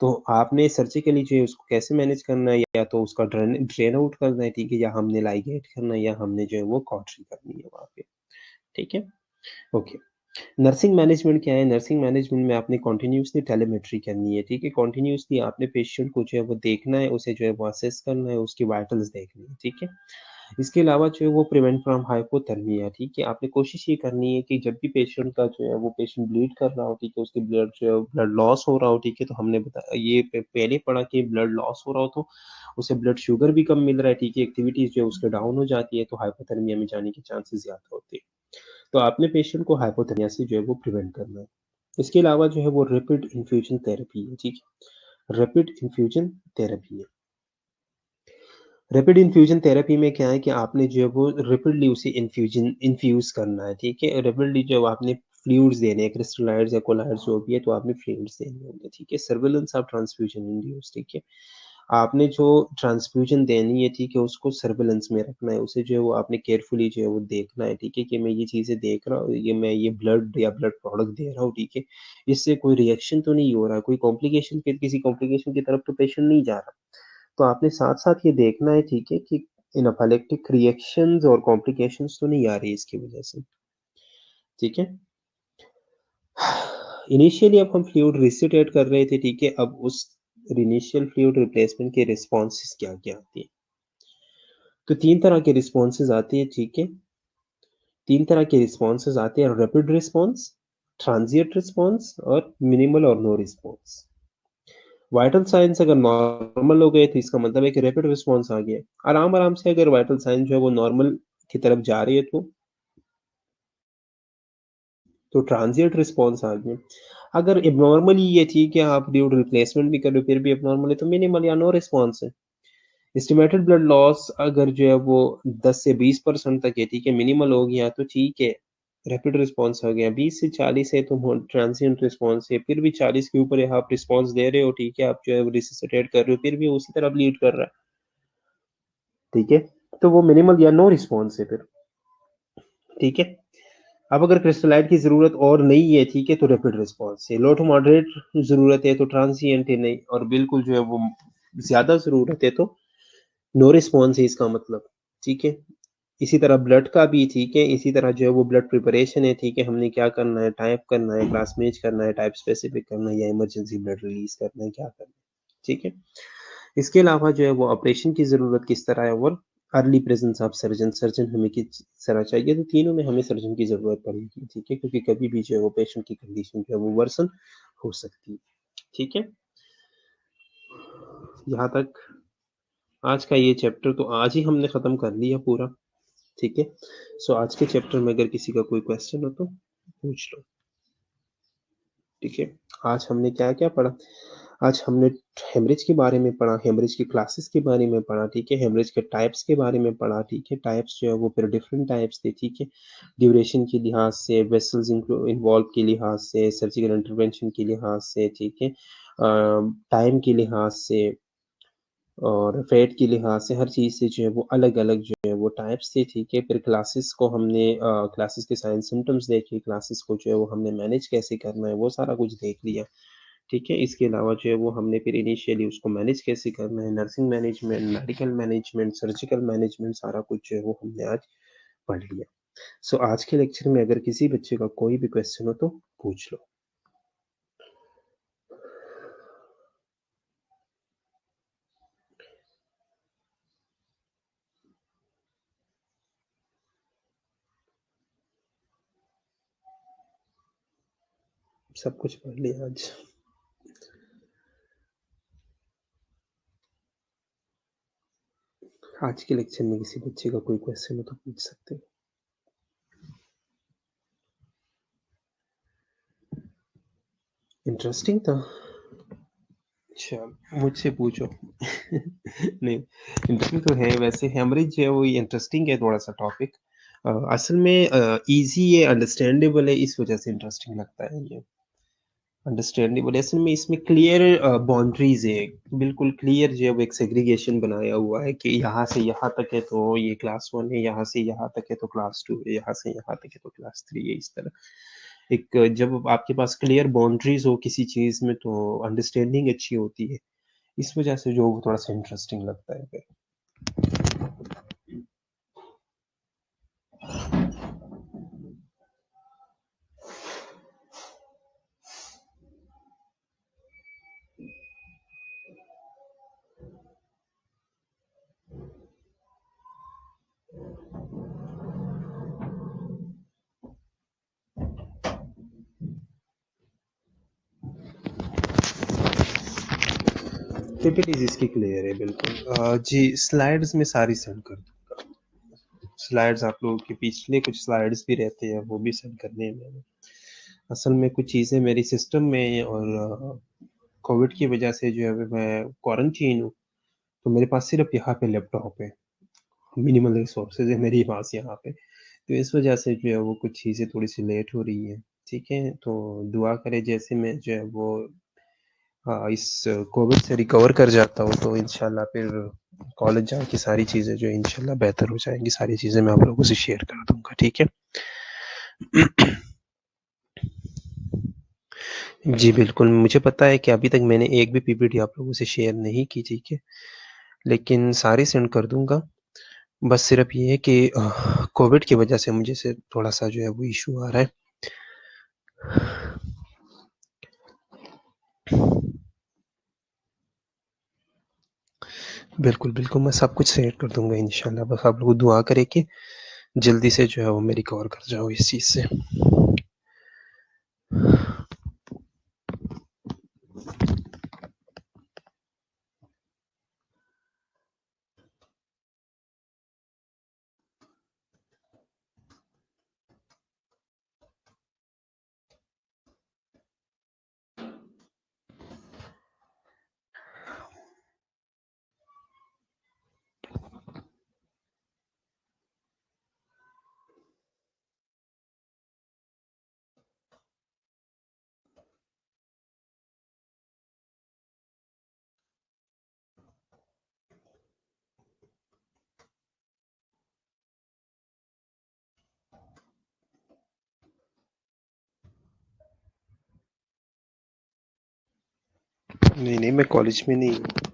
तो आपने सर्जिकली जो है उसको कैसे मैनेज करना है, या तो उसका ड्रेन आउट करना है ठीक है, या हमने लाइगेट करना है, या हमने जो है वो कॉटरी करनी है वहाँ पे ठीक है। ओके, नर्सिंग मैनेजमेंट क्या है, नर्सिंग मैनेजमेंट में आपने कंटिन्यूअसली टेलीमेट्री करनी है ठीक है, कंटिन्यूअसली आपने पेशेंट को जो है वो देखना है, उसे जो है वो असेस करना है, उसकी वाइटल्स देखनी है ठीक है। इसके अलावा जो है वो प्रिवेंट फ्रॉम हाइपोथर्मिया ठीक है, आपने कोशिश ये करनी है कि जब भी पेशेंट का जो है वो पेशेंट ब्लीड कर रहा हो ठीक है, उसकी ब्लड जो है ब्लड लॉस हो रहा हो ठीक है, तो हमने बताया ये पहले पढ़ा कि ब्लड लॉस हो रहा हो तो उसे ब्लड शुगर भी कम मिल रहा है ठीक है, एक्टिविटीज जो है उसके डाउन हो जाती है, तो हाइपोथर्मिया में जाने के चांसेस ज्यादा होते हैं। तो आपने पेशेंट को हाइपोथर्मिया से जो है वो प्रिवेंट करना है। इसके अलावा जो है वो रैपिड इन्फ्यूजन थेरेपी है ठीक है, रैपिड इन्फ्यूजन थेरेपी है। रैपिड इन्फ्यूजन थेरेपी में क्या है कि आपने जो है वो रैपिडली उसे इन्फ्यूज करना है ठीक है, रैपिडली जो आपने फ्लूइड्स देने हैं, क्रिस्टलाइड्स या कोलाइड्स जो भी है, तो आपने फ्लूइड्स देने होंगे ठीक है। सर्विलेंस ऑफ ट्रांसफ्यूजन इंड्यूस ठीक है, आपने जो ट्रांसफ्यूजन देनी है ठीक है, उसको सर्विलेंस में रखना है, उसे जो है वो आपने केयरफुली जो है वो देखना है ठीक है, कि मैं ये चीजें देख रहा हूँ, ये मैं ये ब्लड या ब्लड प्रोडक्ट दे रहा हूँ ठीक है, इससे कोई रिएक्शन तो नहीं हो रहा, कोई कॉम्प्लिकेशन के किसी कॉम्प्लिकेशन की तरफ तो पेशेंट नहीं जा रहा। तो आपने साथ-साथ ये देखना है ठीक है, कि एनाफिलेक्टिक रिएक्शंस और कॉम्प्लिकेशंस तो नहीं आ रही इसकी वजह से, ठीक है? इनिशियली अब हम फ्लूइड रिसोसिटेट कर रहे थे ठीक है, अब उस इनिशियल फ्लूइड रिप्लेसमेंट के रिस्पॉन्सेज़ क्या-क्या आती हैं? तो 3 तरह के रिस्पॉन्सेज़ आते हैं ठीक है, 3 तरह के रिस्पॉन्सेज़ आते हैं, रैपिड रिस्पॉन्स, ट्रांजिएंट रिस्पॉन्स और मिनिमल और नो रिस्पॉन्स। वाइटल साइंस अगर नॉर्मल हो गए तो इसका मतलब है कि रैपिड रिस्पॉन्स आ गया। आराम-आराम से अगर वाइटल साइन जो है वो नॉर्मल की तरफ जा रही है तो ट्रांजिएंट रिस्पॉन्स आ गया। अगर एब्नॉर्मली ये ठीक है, आप ड्यूड रिप्लेसमेंट भी कर रहे हो फिर भी एब्नॉर्मल है, तो मिनिमल या नो रिस्पॉन्स है। एस्टिमेटेड ब्लड लॉस अगर जो है वो 10 से 20% तक है ठीक है, मिनिमल हो गया तो ठीक है, रैपिड रिस्पॉन्स हो गया। 20 से 40 है तो ट्रांजिएंट रिस्पॉन्स है, फिर भी 40 के ऊपर है आप रिस्पॉन्स दे रहे हो ठीक है, आप जो है रिससिटेट कर रहे हो फिर भी उसी तरह ब्लीड कर रहा है, ठीक है? तो वो मिनिमल या नो रिस्पॉन्स है फिर, ठीक है? अब अगर क्रिस्टलाइट की ज़रूरत और नहीं है ठीक है, तो रैपिड रिस्पॉन्स है। लो टू मॉडरेट ज़रूरत है तो ट्रांसिएंट है नहीं, और बिल्कुल जो है वो ज़्यादा ज़रूरत है तो नो रिस्पॉन्स है इसका मतलब, ठीक है? इसी तरह ब्लड का भी ठीक है, इसी तरह जो है वो ब्लड प्रिपरेशन है ठीक है, हमने क्या करना है, टाइप करना है, क्लास मैच करना है, टाइप स्पेसिफिक करना है या इमरजेंसी ब्लड रिलीज़ करना है, क्या करना है, ठीक है? इसके अलावा जो है वो ऑपरेशन की ज़रूरत किस तरह है, और early presence of surgeon, surgeon हमें किस तरह चाहिए, तो तीनों में हमें सर्जन की ज़रूरत पड़ेगी, ठीक है? क्योंकि कभी भी जो है वो पेशेंट की कंडीशन जो है वो वर्सन हो सकती है, ठीक है? यहाँ तक आज का ये चैप्टर तो आज ही हमने ख़त्म कर लिया पूरा, ठीक है? सो आज के चैप्टर में अगर किसी का कोई क्वेश्चन हो तो पूछ लो, ठीक है? आज हमने क्या-क्या पढ़ा? आज हमने हेमरेज के बारे में पढ़ा, हेमरेज की क्लासेस के बारे में पढ़ा, ठीक है? हेमरेज के टाइप्स के बारे में पढ़ा, ठीक है? टाइप्स जो है वो फिर डिफरेंट टाइप्स थे, ठीक है? ड्यूरेशन के लिहाज से, वेसल्स इन्वॉल्व के लिहाज से, सर्जिकल इंटरवेंशन के लिहाज से, ठीक है? टाइम के लिहाज से और फेट के लिहाज से, हर चीज़ से जो है वो अलग-अलग जो है वो टाइप्स थे, ठीक है? फिर क्लासेस को हमने क्लासेस के साइन सिम्पटम्स देखे, क्लासेस को जो है वो हमने मैनेज कैसे करना है, वो सारा कुछ देख लिया। ठीक है? इसके अलावा जो है वो हमने फिर इनिशियली उसको मैनेज कैसे करना है, nursing management, medical management, surgical management सारा कुछ जो है वो हमने आज पढ़ लिया। सो आज के लेक्चर में अगर किसी बच्चे का कोई भी क्वेश्चन हो तो पूछ लो। सब कुछ पढ़ लिया आज। आज के लेक्चर में किसी बच्चे का कोई क्वेश्चन हो तो पूछ सकते हो। इंटरेस्टिंग था। अच्छा, मुझसे पूछो। नहीं, इंटरेस्टिंग तो है वैसे, हेमरेज जो है वो इंटरेस्टिंग है थोड़ा-सा टॉपिक। असल में ईज़ी है, अंडरस्टैंडेबल है, इस वजह से इंटरेस्टिंग लगता है ये। अंडरस्टैंडेबल है, असल में इसमें क्लियर बाउंड्रीज़ है, बिल्कुल क्लियर जो है वो एक सेग्रीगेशन बनाया हुआ है कि यहाँ से यहाँ तक है तो ये क्लास 1 है, यहाँ से यहाँ तक है तो क्लास 2 है, यहाँ से यहाँ तक है तो क्लास 3 है, इस तरह। एक जब आपके पास क्लियर बाउंड्रीज़ हो किसी चीज़ में तो अंडरस्टैंडिंग अच्छी होती है। इस वजह से जो थोड़ा-सा इंटरेस्टिंग लगता है फिर। पीपीटीज़ इसकी क्लियर है बिल्कुल। जी, स्लाइड्स में सारी सेंड कर दूँगा। स्लाइड्स आप लोगों के पिछले कुछ स्लाइड्स भी रहते हैं, वो भी सेंड करने हैं मैंने। असल में कुछ चीज़ें मेरी सिस्टम में और कोविड की वजह से जो है मैं क्वारंटीन हूँ, तो मेरे पास सिर्फ़ यहाँ पे लैपटॉप है। मिनिमल रिसोर्सेज़ है मेरे पास यहाँ पे। तो इस वजह से जो है वो कुछ चीज़ें थोड़ी-सी लेट हो रही हैं, ठीक है? तो दुआ करें जैसे मैं जो है वो इस कोविड से रिकवर कर जाता हूँ तो इंशाल्लाह फिर कॉलेज जाके सारी चीज़ें जो है इंशाल्लाह बेहतर हो जाएँगी, सारी चीज़ें मैं आप लोगों से शेयर कर दूँगा, ठीक है? जी, बिल्कुल, मुझे पता है कि अभी तक मैंने एक भी पीपीटी आप लोगों से शेयर नहीं की, ठीक है? लेकिन सारी सेंड कर दूँगा। बस सिर्फ़ ये है कि कोविड की वजह से मुझे से थोड़ा-सा जो है वो इश्यू आ रहा है। बिल्कुल, बिल्कुल, मैं सब कुछ शेयर कर दूँगा इंशाल्लाह, बस आप लोग दुआ करें कि जल्दी से जो है वो मैं रिकवर कर जाऊँ इस चीज़ से। नहीं, नहीं, मैं कॉलेज में नहीं हूँ।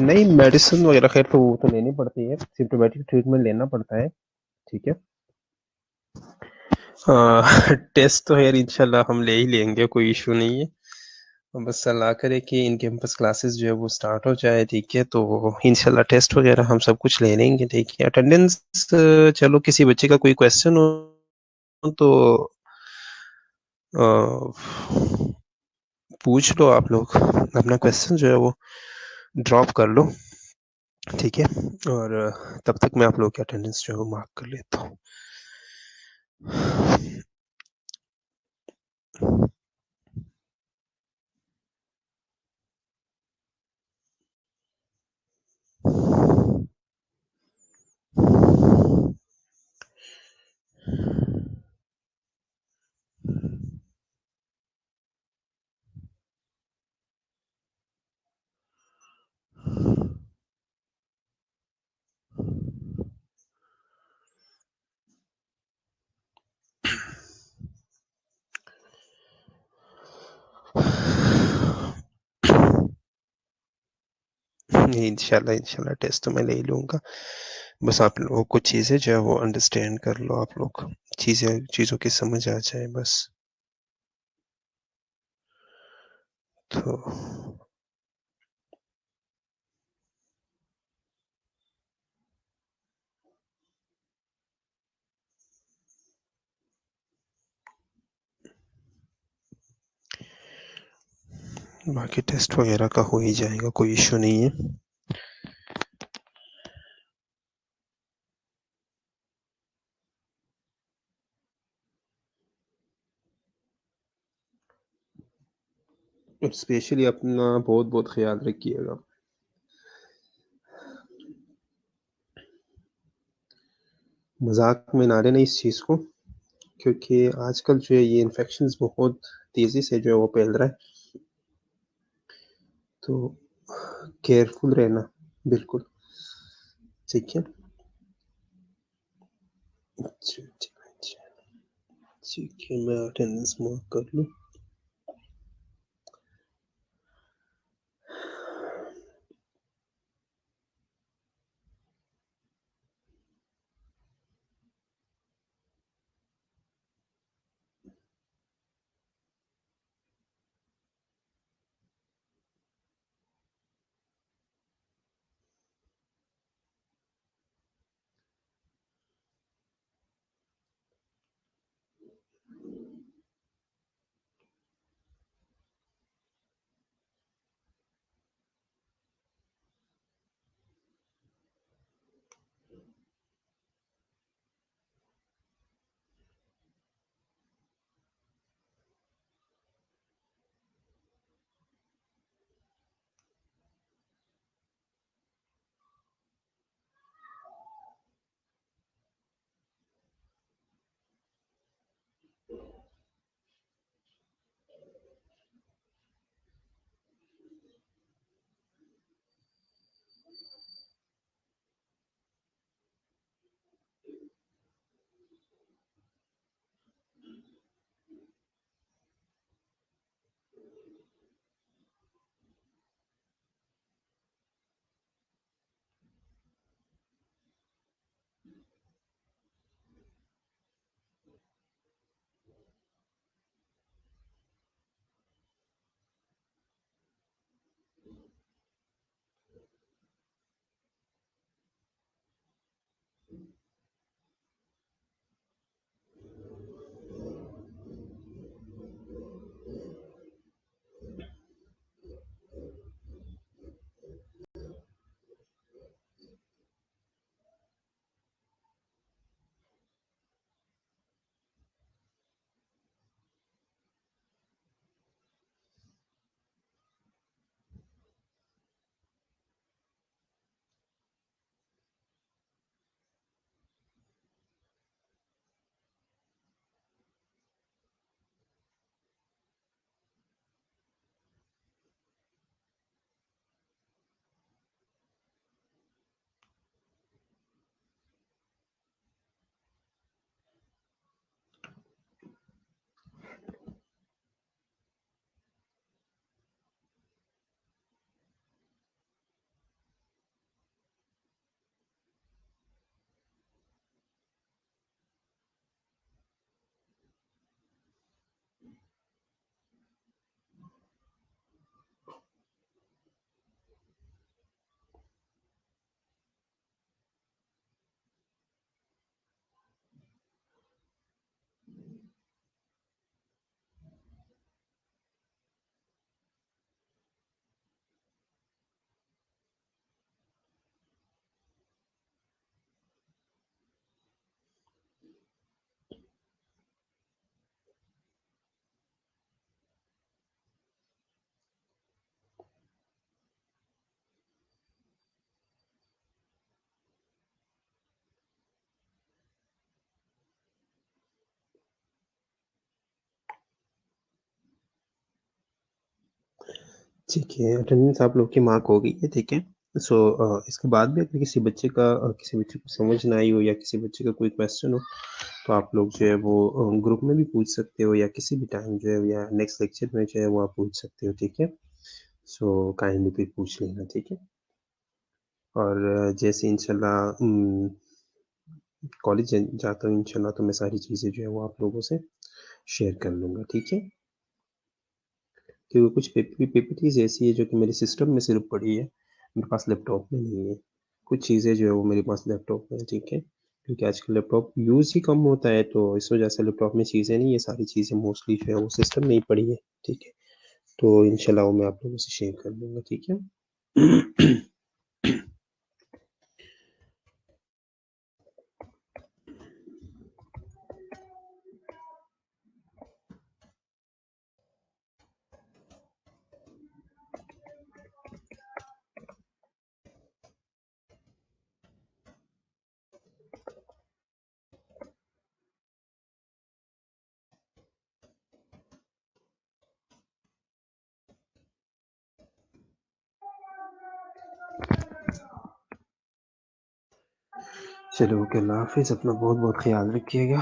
नहीं, मेडिसिन वगैरह खैर तो वो तो लेनी पड़ती है, सिम्टोमेटिक ट्रीटमेंट लेना पड़ता है। ठीक है। टेस्ट तो यार इंशाल्लाह हम ले ही लेंगे, कोई इशू नहीं है। बस अल्लाह करे कि इन कैंपस क्लासेस जो है वो स्टार्ट हो जाए। ठीक है, तो इंशाल्लाह टेस्ट वगैरह हम सब कुछ ले लेंगे। ठीक है, अटेंडेंस, चलो किसी बच्चे का कोई क्वेश्चन हो तो अ, पूछ लो आप लोग, अपना क्वेश्चन जो है वो ड्रॉप कर लो। ठीक है, और तब तक मैं आप लोग की अटेंडेंस जो है वो मार्क कर लेता हूँ। इंशाल्लाह इंशाल्लाह टेस्ट तो मैं ले ही लूँगा। बस आप लोगों को चीज़ें जो है वो अंडरस्टैंड कर लो, आप लोग चीज़ों की समझ आ जाए बस। तो बाकी टेस्ट वगैरह का हो ही जाएगा, कोई इशू नहीं है। और स्पेशली अपना बहुत बहुत ख्याल रखिएगा। मजाक में ना लेना इस चीज़ को, क्योंकि आजकल जो है ये इन्फेक्शंस बहुत तेज़ी से जो है वो फैल रहा है, तो केयरफुल रहना बिल्कुल। ठीक है। अच्छा, अच्छा, अच्छा। ठीक है, मैं अटेंडेंस मार्क कर लूँ। ठीक है, अटेंडेंस आप लोग की मार्क हो गई है, ठीक है। सो इसके बाद भी अगर किसी बच्चे को समझ ना आई हो या किसी बच्चे का कोई क्वेश्चन हो, तो आप लोग जो है वो ग्रुप में भी पूछ सकते हो या किसी भी टाइम जो है या नेक्स्ट लेक्चर में जो है वो आप पूछ सकते हो, ठीक है। सो काइंडली फिर पूछ लेना, ठीक है। और जैसे इंशाल्लाह कॉलेज जाता हूँ इंशाल्लाह, तो मैं सारी चीज़ें जो है वो आप लोगों से शेयर कर लूँगा, ठीक है। क्योंकि कुछ पीपीटीज ऐसी है जो कि मेरे सिस्टम में सिर्फ पड़ी है, मेरे पास लैपटॉप में नहीं है। कुछ चीज़ें जो है वो मेरे पास लैपटॉप में है, ठीक है। क्योंकि आजकल लैपटॉप यूज़ ही कम होता है, तो इस वजह से लैपटॉप में चीज़ें नहीं, ये सारी चीज़ें मोस्टली जो है वो सिस्टम में ही पड़ी है, ठीक है। तो इंशाल्लाह वो मैं आप लोगों से शेयर कर दूंगा, ठीक है। चलो ओके, अल्लाह हाफिज़, अपना बहुत बहुत ख्याल रखिएगा,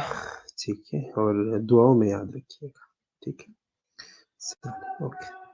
ठीक है। और दुआओं में याद रखिएगा, ठीक है। ओके।